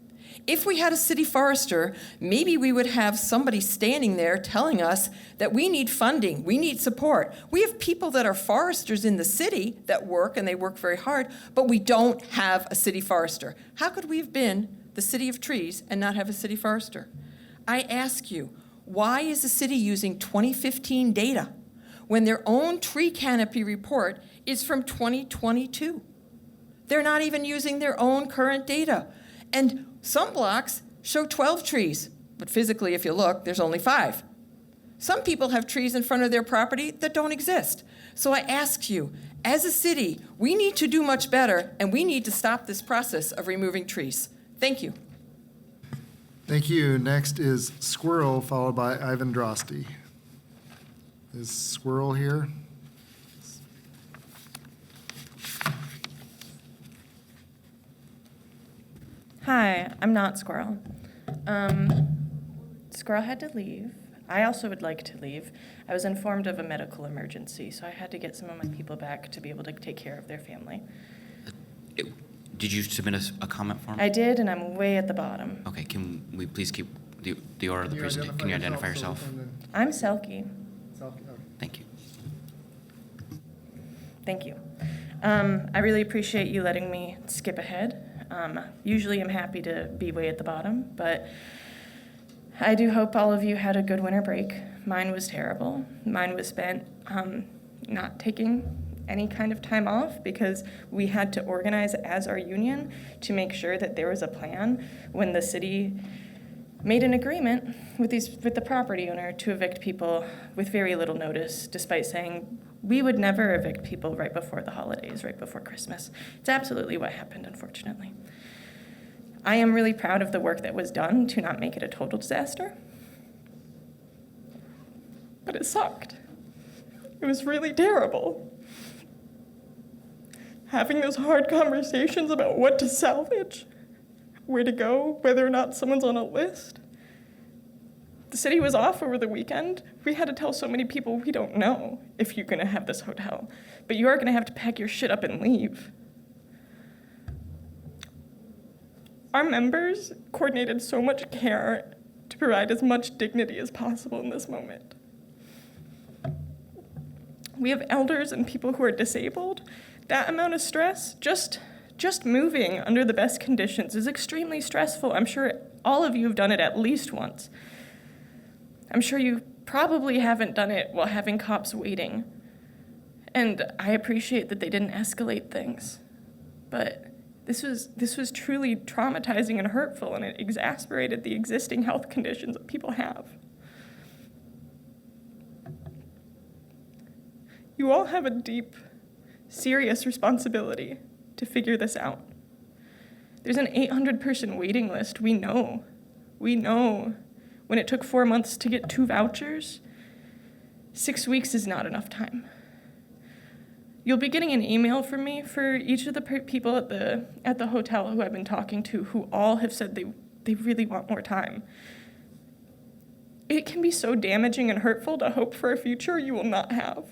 Speaker 22: If we had a city forester, maybe we would have somebody standing there telling us that we need funding, we need support. We have people that are foresters in the city that work, and they work very hard, but we don't have a city forester. How could we have been the city of trees and not have a city forester? I ask you, why is the city using 2015 data when their own tree canopy report is from 2022? They're not even using their own current data. And some blocks show 12 trees, but physically, if you look, there's only 5. Some people have trees in front of their property that don't exist. So I ask you, as a city, we need to do much better, and we need to stop this process of removing trees. Thank you.
Speaker 2: Thank you. Next is Squirrel, followed by Ivan Drosty. Is Squirrel here?
Speaker 18: Hi, I'm not Squirrel. Squirrel had to leave. I also would like to leave. I was informed of a medical emergency, so I had to get some of my people back to be able to take care of their family.
Speaker 1: Did you submit a comment form?
Speaker 18: I did, and I'm way at the bottom.
Speaker 1: Okay, can we please keep the order of the presentation? Can you identify yourself?
Speaker 18: I'm Selkie.
Speaker 1: Thank you.
Speaker 18: Thank you. I really appreciate you letting me skip ahead. Usually I'm happy to be way at the bottom, but I do hope all of you had a good winter break. Mine was terrible. Mine was spent not taking any kind of time off because we had to organize as our union to make sure that there was a plan when the city made an agreement with the property owner to evict people with very little notice, despite saying we would never evict people right before the holidays, right before Christmas. It's absolutely what happened, unfortunately. I am really proud of the work that was done to not make it a total disaster, but it sucked. It was really terrible. Having those hard conversations about what to salvage, where to go, whether or not someone's on a list. The city was off over the weekend. We had to tell so many people we don't know if you're gonna have this hotel, but you are gonna have to pack your shit up and leave. Our members coordinated so much care to provide as much dignity as possible in this moment. We have elders and people who are disabled. That amount of stress, just moving under the best conditions is extremely stressful. I'm sure all of you have done it at least once. I'm sure you probably haven't done it while having cops waiting. And I appreciate that they didn't escalate things. But this was truly traumatizing and hurtful, and it exasperated the existing health conditions that people have. You all have a deep, serious responsibility to figure this out. There's an 800-person waiting list. We know. When it took 4 months to get 2 vouchers, 6 weeks is not enough time. You'll be getting an email from me for each of the people at the hotel who I've been talking to, who all have said they really want more time. It can be so damaging and hurtful to hope for a future you will not have.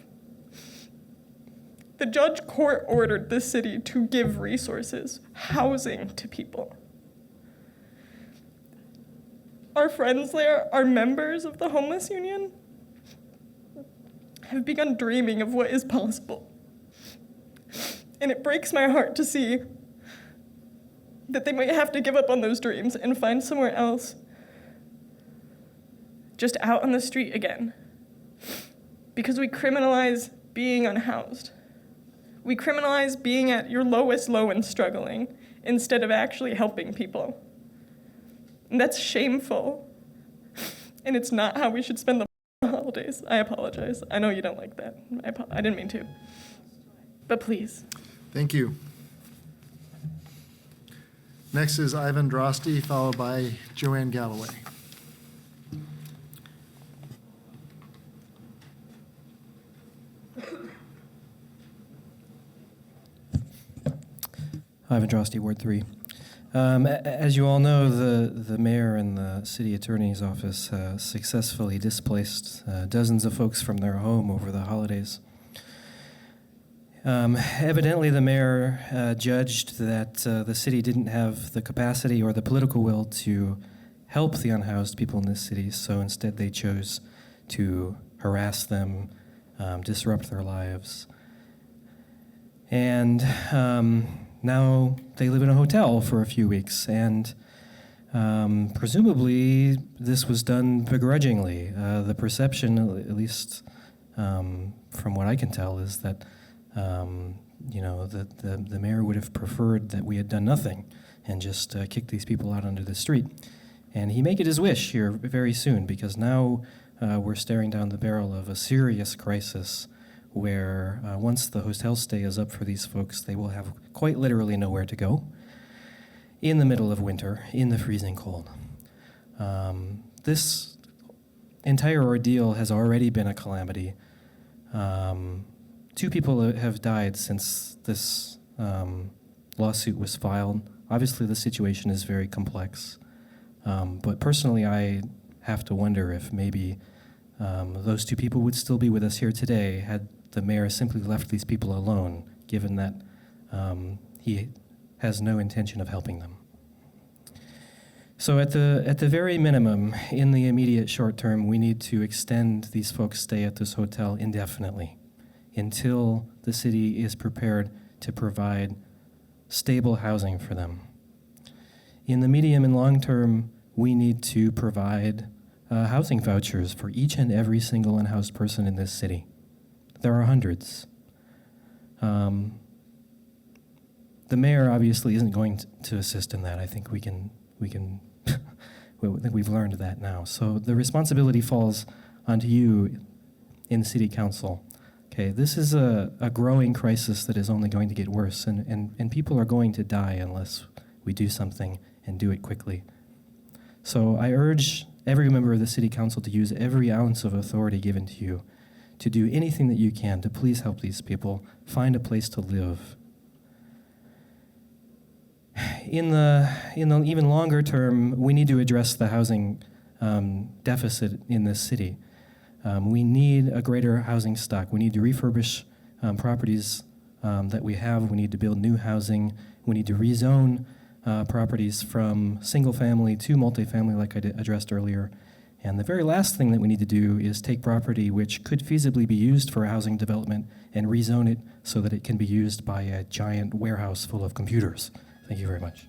Speaker 9: The judge court ordered the city to give resources, housing to people. Our friends there, our members of the homeless union, have begun dreaming of what is possible. And it breaks my heart to see that they might have to give up on those dreams and find somewhere else, just out on the street again. Because we criminalize being unhoused. We criminalize being at your lowest low and struggling instead of actually helping people. And that's shameful. And it's not how we should spend the holidays. I apologize. I know you don't like that. I didn't mean to. But please.
Speaker 2: Thank you. Next is Ivan Drosty, followed by Joanne Galloway.
Speaker 10: Ivan Drosty, Ward 3. As you all know, the mayor and the city attorney's office successfully displaced dozens of folks from their home over the holidays. Evidently, the mayor judged that the city didn't have the capacity or the political will to help the unhoused people in this city, so instead they chose to harass them, disrupt their lives. And now they live in a hotel for a few weeks, and presumably this was done begrudgingly. The perception, at least from what I can tell, is that the mayor would have preferred that we had done nothing and just kicked these people out onto the street. And he may get his wish here very soon, because now we're staring down the barrel of a serious crisis where once the hotel stay is up for these folks, they will have quite literally nowhere to go in the middle of winter, in the freezing cold. This entire ordeal has already been a calamity. 2 people have died since this lawsuit was filed. Obviously, the situation is very complex. But personally, I have to wonder if maybe those 2 people would still be with us here today had the mayor simply left these people alone, given that he has no intention of helping them. So at the very minimum, in the immediate short term, we need to extend these folks' stay at this hotel indefinitely until the city is prepared to provide stable housing for them. In the medium and long term, we need to provide housing vouchers for each and every single unhoused person in this city. There are hundreds. The mayor obviously isn't going to assist in that. I think we can I think we've learned that now. So the responsibility falls onto you in the city council. Okay, this is a growing crisis that is only going to get worse, and people are going to die unless we do something and do it quickly. So I urge every member of the city council to use every ounce of authority given to you to do anything that you can to please help these people find a place to live. In the even longer term, we need to address the housing deficit in this city. We need a greater housing stock. We need to refurbish properties that we have. We need to build new housing. We need to rezone properties from single family to multifamily, like I addressed earlier. And the very last thing that we need to do is take property which could feasibly be used for housing development and rezone it so that it can be used by a giant warehouse full of computers. Thank you very much.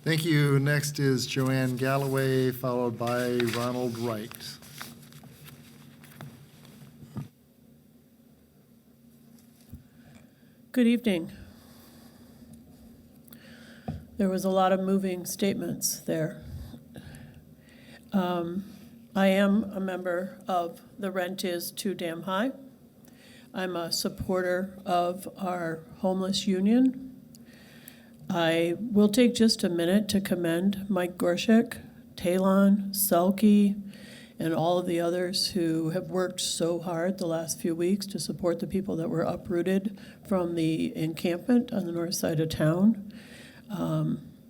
Speaker 2: Thank you. Next is Joanne Galloway, followed by Ronald Wright.
Speaker 16: Good evening. There was a lot of moving statements there. I am a member of The Rent Is Too Damn High. I'm a supporter of our homeless union. I will take just a minute to commend Mike Gorshik, Talon, Selke, and all of the others who have worked so hard the last few weeks to support the people that were uprooted from the encampment on the north side of town.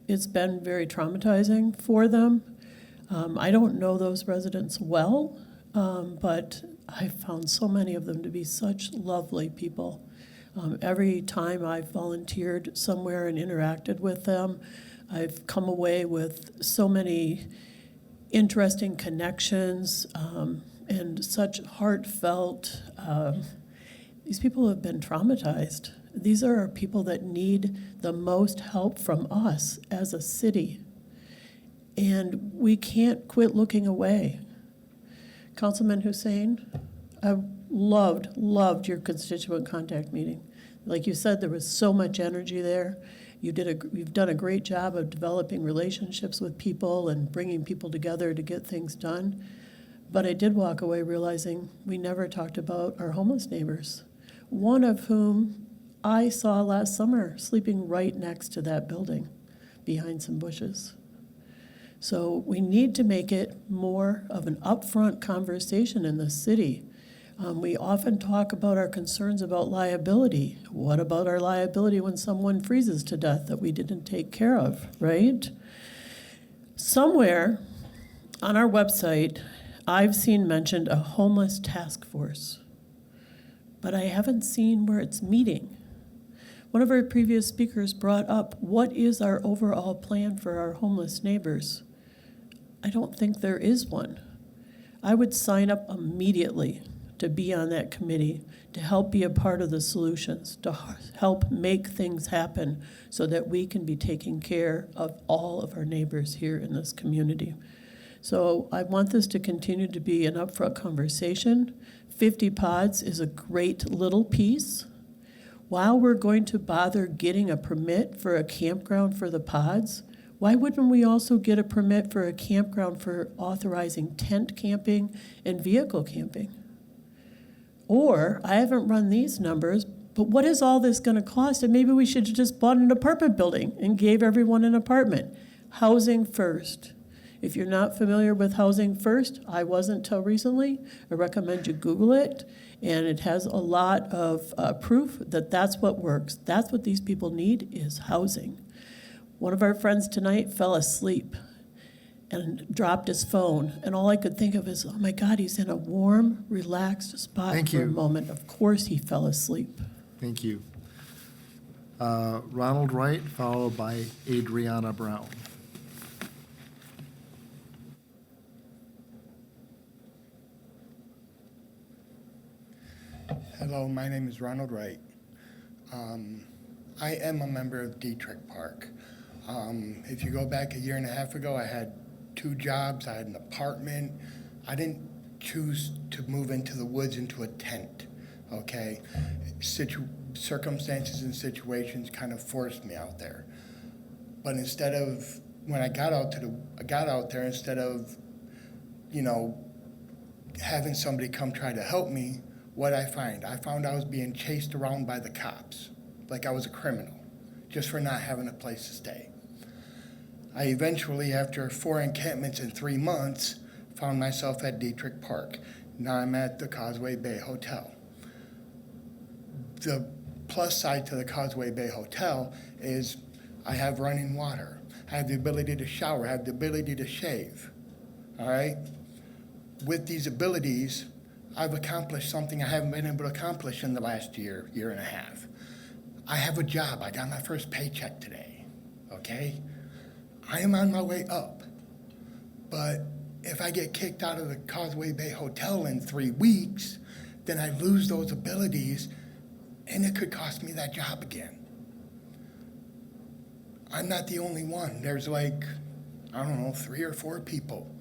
Speaker 16: It's been very traumatizing for them. I don't know those residents well, but I found so many of them to be such lovely people. Every time I've volunteered somewhere and interacted with them, I've come away with so many interesting connections and such heartfelt. These people have been traumatized. These are people that need the most help from us as a city. And we can't quit looking away. Councilman Hussein, I loved your constituent contact meeting. Like you said, there was so much energy there. You've done a great job of developing relationships with people and bringing people together to get things done. But I did walk away realizing we never talked about our homeless neighbors, one of whom I saw last summer sleeping right next to that building behind some bushes. So we need to make it more of an upfront conversation in the city. We often talk about our concerns about liability. What about our liability when someone freezes to death that we didn't take care of, right? Somewhere on our website, I've seen mentioned a homeless task force, but I haven't seen where it's meeting. One of our previous speakers brought up, what is our overall plan for our homeless neighbors? I don't think there is one. I would sign up immediately to be on that committee, to help be a part of the solutions, to help make things happen so that we can be taking care of all of our neighbors here in this community. So I want this to continue to be an upfront conversation. 50 pods is a great little piece. While we're going to bother getting a permit for a campground for the pods, why wouldn't we also get a permit for a campground for authorizing tent camping and vehicle camping? Or, I haven't run these numbers, but what is all this going to cost? And maybe we should have just bought an apartment building and gave everyone an apartment. Housing first. If you're not familiar with Housing First, I wasn't till recently. I recommend you Google it, and it has a lot of proof that that's what works. That's what these people need is housing. One of our friends tonight fell asleep and dropped his phone, and all I could think of is, oh my God, he's in a warm, relaxed spot
Speaker 2: Thank
Speaker 16: for a
Speaker 2: you.
Speaker 16: moment. Of course he fell asleep.
Speaker 2: Thank you. Ronald Wright, followed by Adriana Brown.
Speaker 11: Hello, my name is Ronald Wright. I am a member of Dietrich Park. If you go back a year and a half ago, I had 2 jobs, I had an apartment. I didn't choose to move into the woods into a tent, okay? Circumstances and situations kind of forced me out there. But instead of, when I got out there, instead of, having somebody come try to help me, what I found I was being chased around by the cops, like I was a criminal, just for not having a place to stay. I eventually, after 4 encampments in 3 months, found myself at Dietrich Park. Now I'm at the Causeway Bay Hotel. The plus side to the Causeway Bay Hotel is I have running water. I have the ability to shower. I have the ability to shave, all right? With these abilities, I've accomplished something I haven't been able to accomplish in the last year and a half. I have a job. I got my first paycheck today, okay? I am on my way up. But if I get kicked out of the Causeway Bay Hotel in 3 weeks, then I lose those abilities, and it could cost me that job again. I'm not the only one. There's 3 or 4 people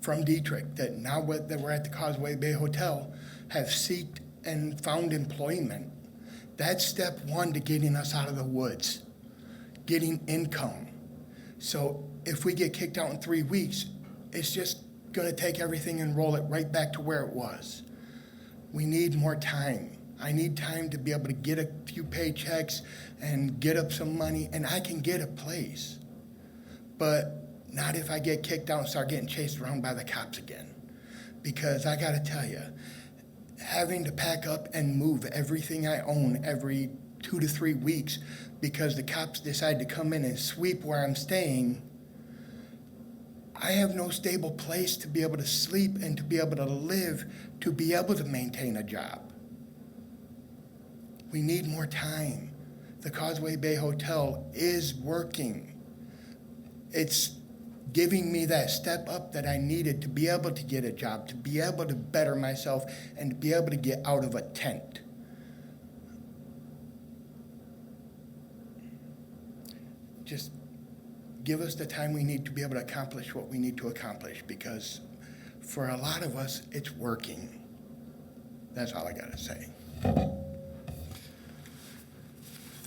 Speaker 11: from Dietrich that now that we're at the Causeway Bay Hotel have sought and found employment. That's step 1 to getting us out of the woods, getting income. So if we get kicked out in 3 weeks, it's just gonna take everything and roll it right back to where it was. We need more time. I need time to be able to get a few paychecks and get up some money, and I can get a place. But not if I get kicked out and start getting chased around by the cops again. Because I gotta tell you, having to pack up and move everything I own every 2 to 3 weeks because the cops decide to come in and sweep where I'm staying, I have no stable place to be able to sleep and to be able to live, to be able to maintain a job. We need more time. The Causeway Bay Hotel is working. It's giving me that step up that I needed to be able to get a job, to be able to better myself, and to be able to get out of a tent. Just give us the time we need to be able to accomplish what we need to accomplish, because for a lot of us, it's working. That's all I gotta say.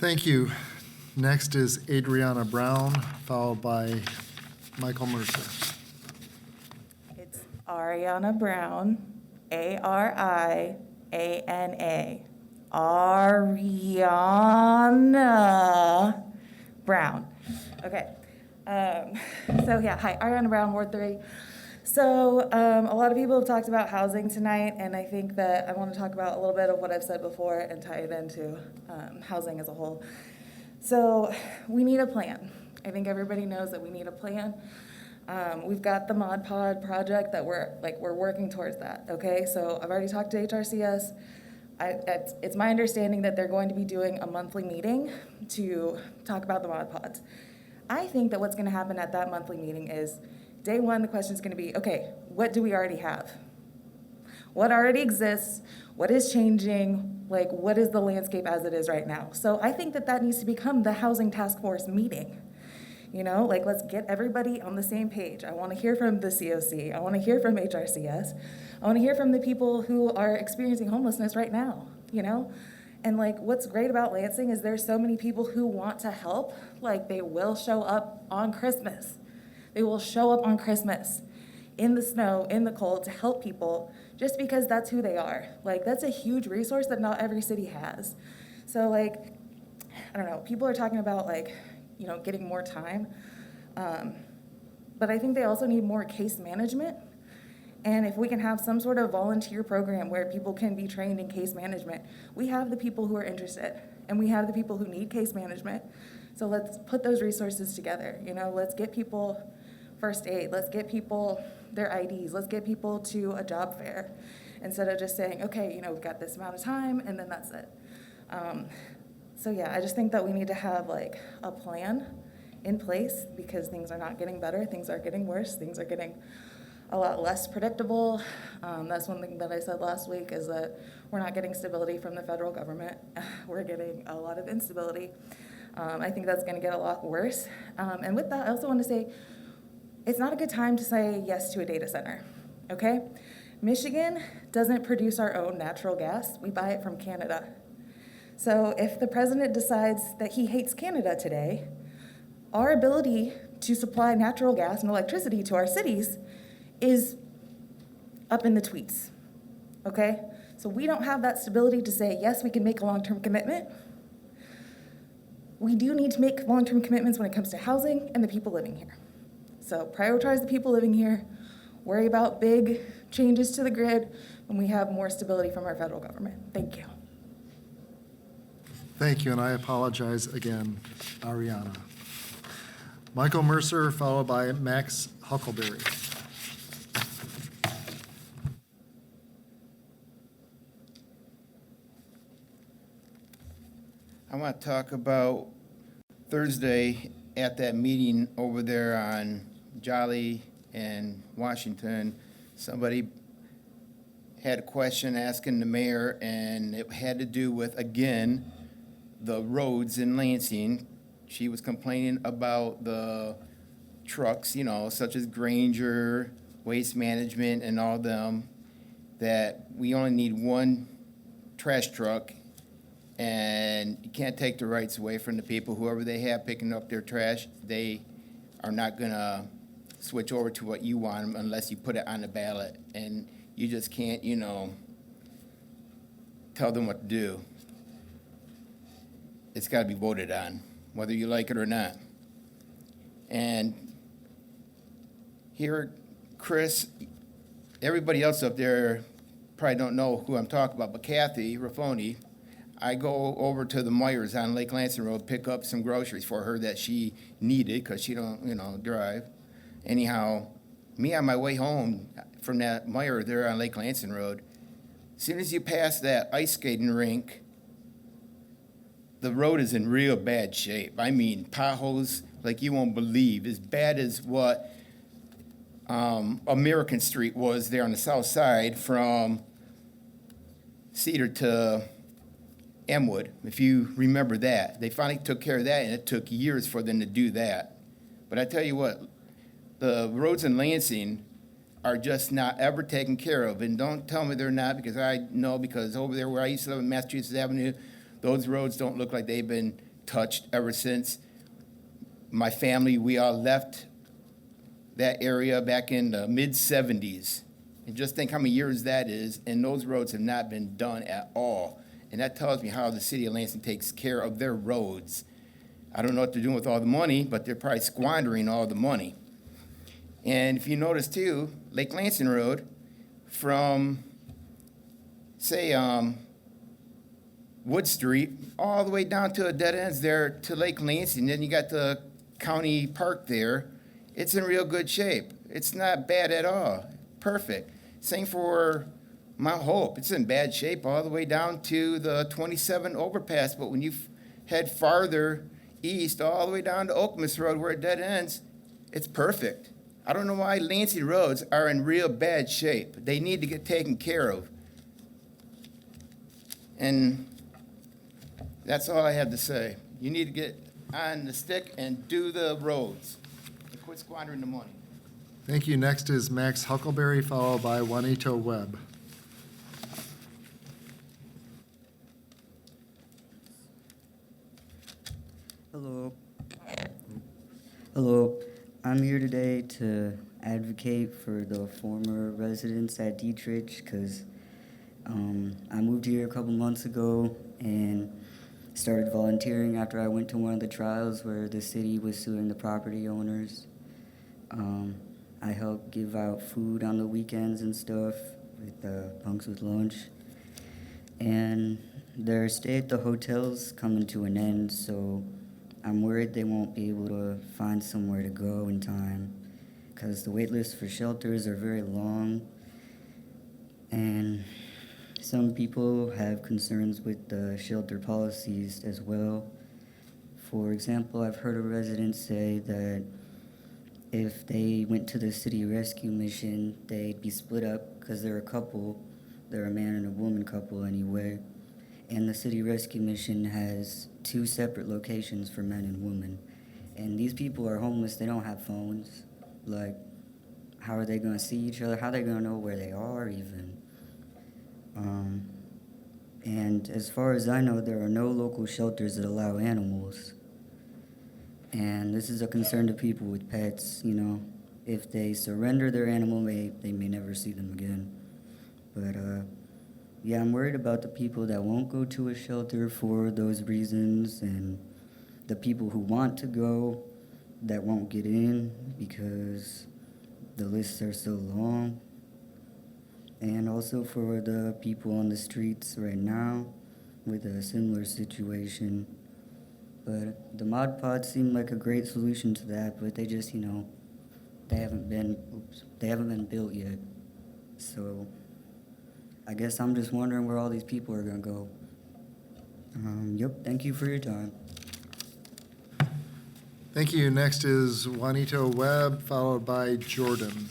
Speaker 2: Thank you. Next is Adriana Brown, followed by Michael Mercer.
Speaker 12: It's Ariana Brown, Ariana. Ariana Brown. Okay. So yeah, hi, Ariana Brown, Ward 3. So a lot of people have talked about housing tonight, and I think that I want to talk about a little bit of what I've said before and tie it into housing as a whole. So we need a plan. I think everybody knows that we need a plan. We've got the Mod Pod project that we're working towards that, okay? So I've already talked to HRCS. It's my understanding that they're going to be doing a monthly meeting to talk about the Mod Pods. I think that what's gonna happen at that monthly meeting is, day one, the question is gonna be, okay, what do we already have? What already exists? What is changing? Like, what is the landscape as it is right now? So I think that that needs to become the Housing Task Force meeting. You know, like, let's get everybody on the same page. I wanna hear from the COC. I wanna hear from HRCS. I wanna hear from the people who are experiencing homelessness right now, you know? And like, what's great about Lansing is there's so many people who want to help. Like, they will show up on Christmas. They will show up on Christmas in the snow, in the cold, to help people just because that's who they are. Like, that's a huge resource that not every city has. So like, I don't know, people are talking about like, you know, getting more time. But I think they also need more case management. And if we can have some sort of volunteer program where people can be trained in case management, we have the people who are interested and we have the people who need case management. So let's put those resources together. You know, let's get people first aid. Let's get people their IDs. Let's get people to a job fair instead of just saying, okay, you know, we've got this amount of time and then that's it. So yeah, I just think that we need to have like a plan in place because things are not getting better. Things are getting worse. Things are getting a lot less predictable. That's one thing that I said last week is that we're not getting stability from the federal government. We're getting a lot of instability. I think that's gonna get a lot worse. And with that, I also want to say, it's not a good time to say yes to a data center, okay? Michigan doesn't produce our own natural gas. We buy it from Canada. So if the president decides that he hates Canada today, our ability to supply natural gas and electricity to our cities is up in the tweets, okay? So we don't have that stability to say, yes, we can make a long-term commitment. We do need to make long-term commitments when it comes to housing and the people living here. So prioritize the people living here, worry about big changes to the grid when we have more stability from our federal government. Thank you.
Speaker 2: Thank you, and I apologize again, Ariana. Michael Mercer, followed by Max Huckleberry.
Speaker 13: I want to talk about Thursday at that meeting over there on Jolly and Washington. Somebody had a question asking the mayor, and it had to do with, again, the roads in Lansing. She was complaining about the trucks, you know, such as Granger, Waste Management, and all them, that we only need one trash truck, and you can't take the rights away from the people. Whoever they have picking up their trash, they are not gonna switch over to what you want unless you put it on the ballot. And you just can't, you know, tell them what to do. It's gotta be voted on, whether you like it or not. And here, Chris, everybody else up there probably don't know who I'm talking about, but Kathy Raffoni, I go over to the Myers on Lake Lansing Road, pick up some groceries for her that she needed because she don't, you know, drive. Anyhow, me on my way home from that Meyer there on Lake Lansing Road, as soon as you pass that ice skating rink, the road is in real bad shape. I mean, potholes like you won't believe, as bad as what American Street was there on the south side from Cedar to Elmwood, if you remember that. They finally took care of that, and it took years for them to do that. But I tell you what, the roads in Lansing are just not ever taken care of. And don't tell me they're not, because I know, because over there where I used to live in Massachusetts Avenue, those roads don't look like they've been touched ever since my family, we all left that area back in the mid-'70s. And just think how many years that is, and those roads have not been done at all. And that tells me how the city of Lansing takes care of their roads. I don't know what they're doing with all the money, but they're probably squandering all the money. And if you notice too, Lake Lansing Road from, say, Wood Street, all the way down to a dead ends there to Lake Lansing. Then you got the county park there. It's in real good shape. It's not bad at all. Perfect. Same for Mount Hope. It's in bad shape all the way down to the 27 overpass. But when you head farther east, all the way down to Okemos Road where it dead ends, it's perfect. I don't know why Lansing roads are in real bad shape. They need to get taken care of. And that's all I have to say. You need to get on the stick and do the roads. And quit squandering the money.
Speaker 2: Thank you. Next is Max Huckleberry, followed by Juanito Webb.
Speaker 14: Hello. Hello. I'm here today to advocate for the former residents at Dietrich because I moved here a couple months ago and started volunteering after I went to one of the trials where the city was suing the property owners. I helped give out food on the weekends and stuff with Punks with Lunch. And their stay at the hotel's coming to an end, so I'm worried they won't be able to find somewhere to go in time because the wait lists for shelters are very long. And some people have concerns with the shelter policies as well. For example, I've heard a resident say that if they went to the city rescue mission, they'd be split up because they're a couple. They're a man and a woman couple anyway. And the city rescue mission has 2 separate locations for men and women. And these people are homeless. They don't have phones. Like, how are they going to see each other? How are they going to know where they are even? And as far as I know, there are no local shelters that allow animals. And this is a concern to people with pets, you know. If they surrender their animal, they may never see them again. But, yeah, I'm worried about the people that won't go to a shelter for those reasons and the people who want to go that won't get in because the lists are so long. And also for the people on the streets right now with a similar situation. But the mod pods seem like a great solution to that, but they just, you know, they haven't been built yet. So I guess I'm just wondering where all these people are gonna go. Yep, thank you for your time.
Speaker 2: Thank you. Next is Juanito Webb, followed by Jordan.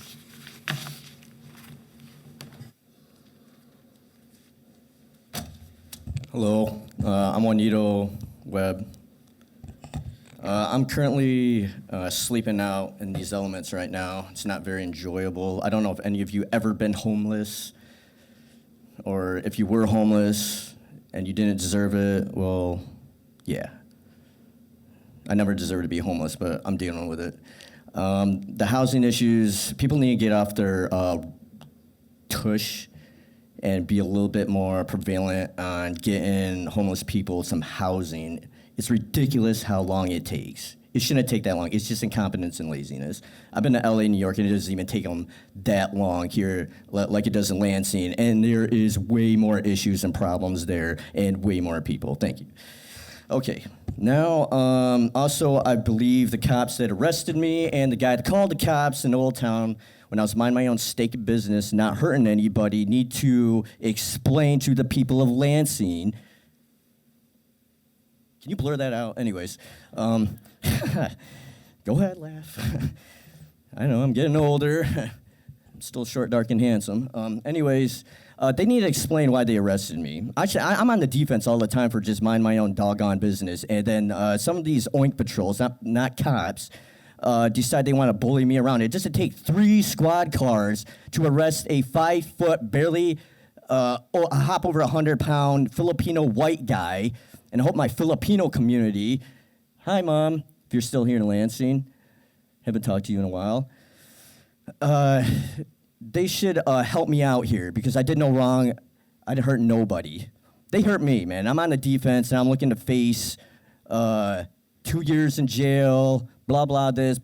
Speaker 15: Hello, I'm Juanito Webb. I'm currently sleeping out in these elements right now. It's not very enjoyable. I don't know if any of you ever been homeless, or if you were homeless and you didn't deserve it. Well, yeah. I never deserved to be homeless, but I'm dealing with it. The housing issues, people need to get off their tush and be a little bit more prevalent on getting homeless people some housing. It's ridiculous how long it takes. It shouldn't take that long. It's just incompetence and laziness. I've been to LA, New York, and it doesn't even take them that long here like it does in Lansing. And there is way more issues and problems there and way more people. Thank you. Okay, now, also, I believe the cops that arrested me and the guy that called the cops in Old Town when I was minding my own stake business, not hurting anybody, need to explain to the people of Lansing. Can you blur that out? Anyways, go ahead, laugh. I know, I'm getting older. I'm still short, dark, and handsome. Anyways, they need to explain why they arrested me. I'm on the defense all the time for just mind my own doggone business. And then some of these oink patrols, not cops, decide they want to bully me around. It doesn't take 3 squad cars to arrest a 5-foot, barely hop over 100-pound Filipino white guy. And I hope my Filipino community, hi, Mom, if you're still here in Lansing, haven't talked to you in a while. They should help me out here because I did no wrong. I didn't hurt nobody. They hurt me, man. I'm on the defense, and I'm looking to face 2 years in jail, blah, blah this,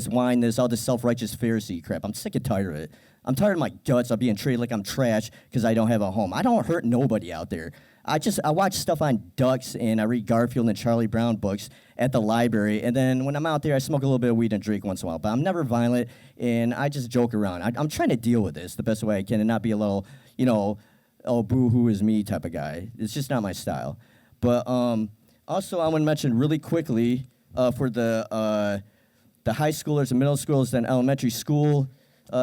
Speaker 15: whine this, all this self-righteous Pharisee crap. I'm sick and tired of it. I'm tired of my guts of being treated like I'm trash because I don't have a home. I don't hurt nobody out there. I watch stuff on ducks, and I read Garfield and Charlie Brown books at the library, and then when I'm out there, I smoke a little bit of weed and drink once in a while, but I'm never violent, and I just joke around. I'm trying to deal with this the best way I can and not be a little, oh, boo-hoo is me type of guy. It's just not my style. But also, I want to mention really quickly for the high schoolers and middle schoolers and elementary school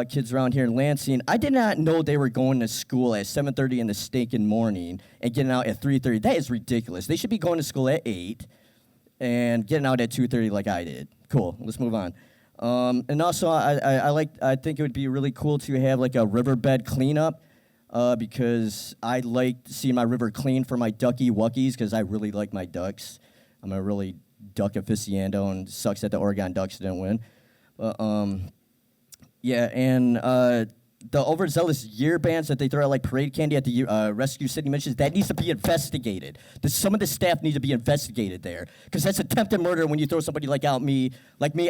Speaker 15: kids around here in Lansing, I did not know they were going to school at 7:30 in the stinking morning and getting out at 3:30. That is ridiculous. They should be going to school at 8 and getting out at 2:30 like I did. Cool. Let's move on. And also, I think it would be really cool to have like a riverbed cleanup because I like seeing my river clean for my ducky wuckies because I really like my ducks. I'm a really duck aficionado, and sucks that the Oregon Ducks didn't win. But yeah, and the overzealous year bans that they throw out like parade candy at the Rescue City missions, that needs to be investigated. Some of the staff need to be investigated there because that's attempted murder when you throw somebody like me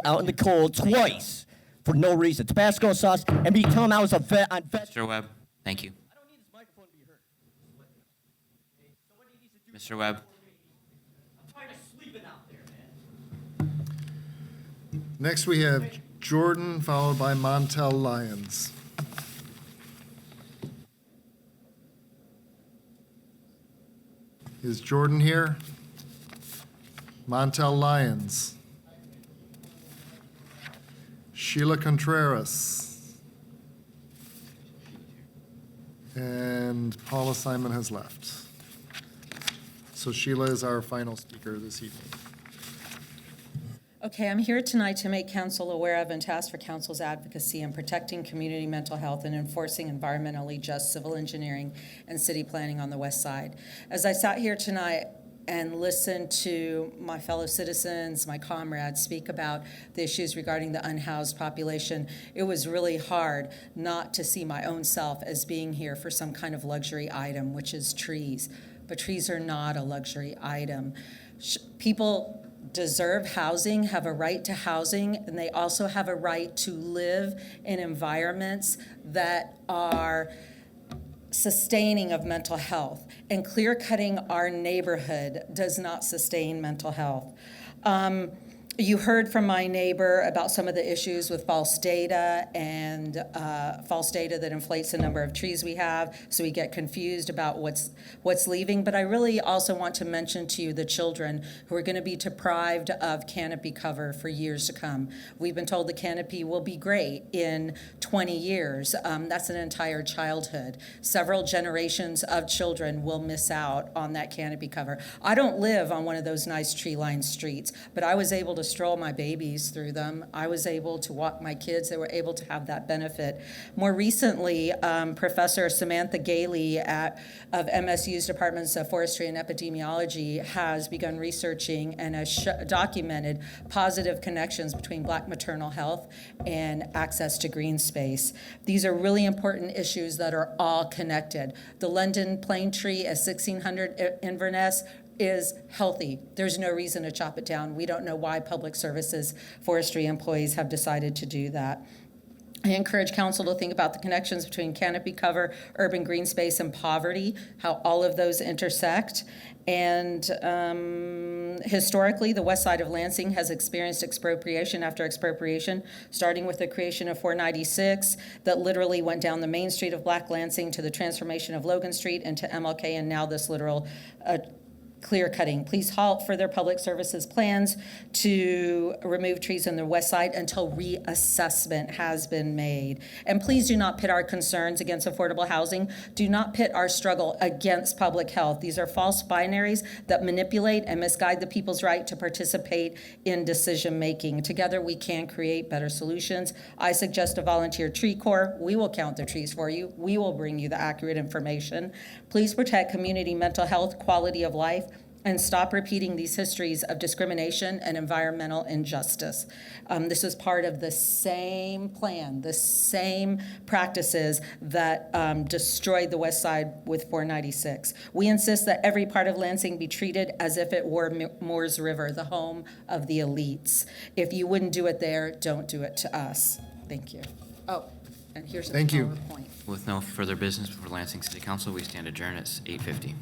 Speaker 15: out in the cold twice for no reason. Tabasco sauce, and me telling them I was a vet on vet.
Speaker 1: Mr. Webb, thank you.
Speaker 15: I don't need this microphone to be heard.
Speaker 1: Mr. Webb.
Speaker 15: I'm tired of sleeping out there, man.
Speaker 2: Next, we have Jordan, followed by Montel Lyons. Is Jordan here? Montel Lyons. Sheila Contreras. And Paula Simon has left. So Sheila is our final speaker this evening.
Speaker 4: Okay, I'm here tonight to make council aware of and to ask for council's advocacy in protecting community mental health and enforcing environmentally just civil engineering and city planning on the west side. As I sat here tonight and listened to my fellow citizens, my comrades speak about the issues regarding the unhoused population, it was really hard not to see my own self as being here for some kind of luxury item, which is trees. But trees are not a luxury item. People deserve housing, have a right to housing, and they also have a right to live in environments that are sustaining of mental health. And clear-cutting our neighborhood does not sustain mental health. You heard from my neighbor about some of the issues with false data and false data that inflates the number of trees we have, so we get confused about what's leaving. But I really also want to mention to you the children who are going to be deprived of canopy cover for years to come. We've been told the canopy will be great in 20 years. That's an entire childhood. Several generations of children will miss out on that canopy cover. I don't live on one of those nice tree-lined streets, but I was able to stroll my babies through them. I was able to walk my kids. They were able to have that benefit. More recently, Professor Samantha Gailey of MSU's Departments of Forestry and Epidemiology has begun researching and has documented positive connections between Black maternal health and access to green space. These are really important issues that are all connected. The London plane tree at 1600 Inverness is healthy. There's no reason to chop it down. We don't know why public services forestry employees have decided to do that. I encourage council to think about the connections between canopy cover, urban green space, and poverty, how all of those intersect. And historically, the west side of Lansing has experienced expropriation after expropriation, starting with the creation of 496 that literally went down the main street of Black Lansing to the transformation of Logan Street into MLK, and now this literal clear cutting. Please halt further public services plans to remove trees on the west side until reassessment has been made. And please do not pit our concerns against affordable housing. Do not pit our struggle against public health. These are false binaries that manipulate and misguide the people's right to participate in decision-making. Together, we can create better solutions. I suggest a volunteer tree corps. We will count the trees for you. We will bring you the accurate information. Please protect community mental health, quality of life, and stop repeating these histories of discrimination and environmental injustice. This is part of the same plan, the same practices that destroyed the West Side with 496. We insist that every part of Lansing be treated as if it were Moores River, the home of the elites. If you wouldn't do it there, don't do it to us. Thank you. Oh, and here's a
Speaker 2: Thank you.
Speaker 4: PowerPoint.
Speaker 1: With no further business before Lansing City Council, we stand adjourned at 8:50.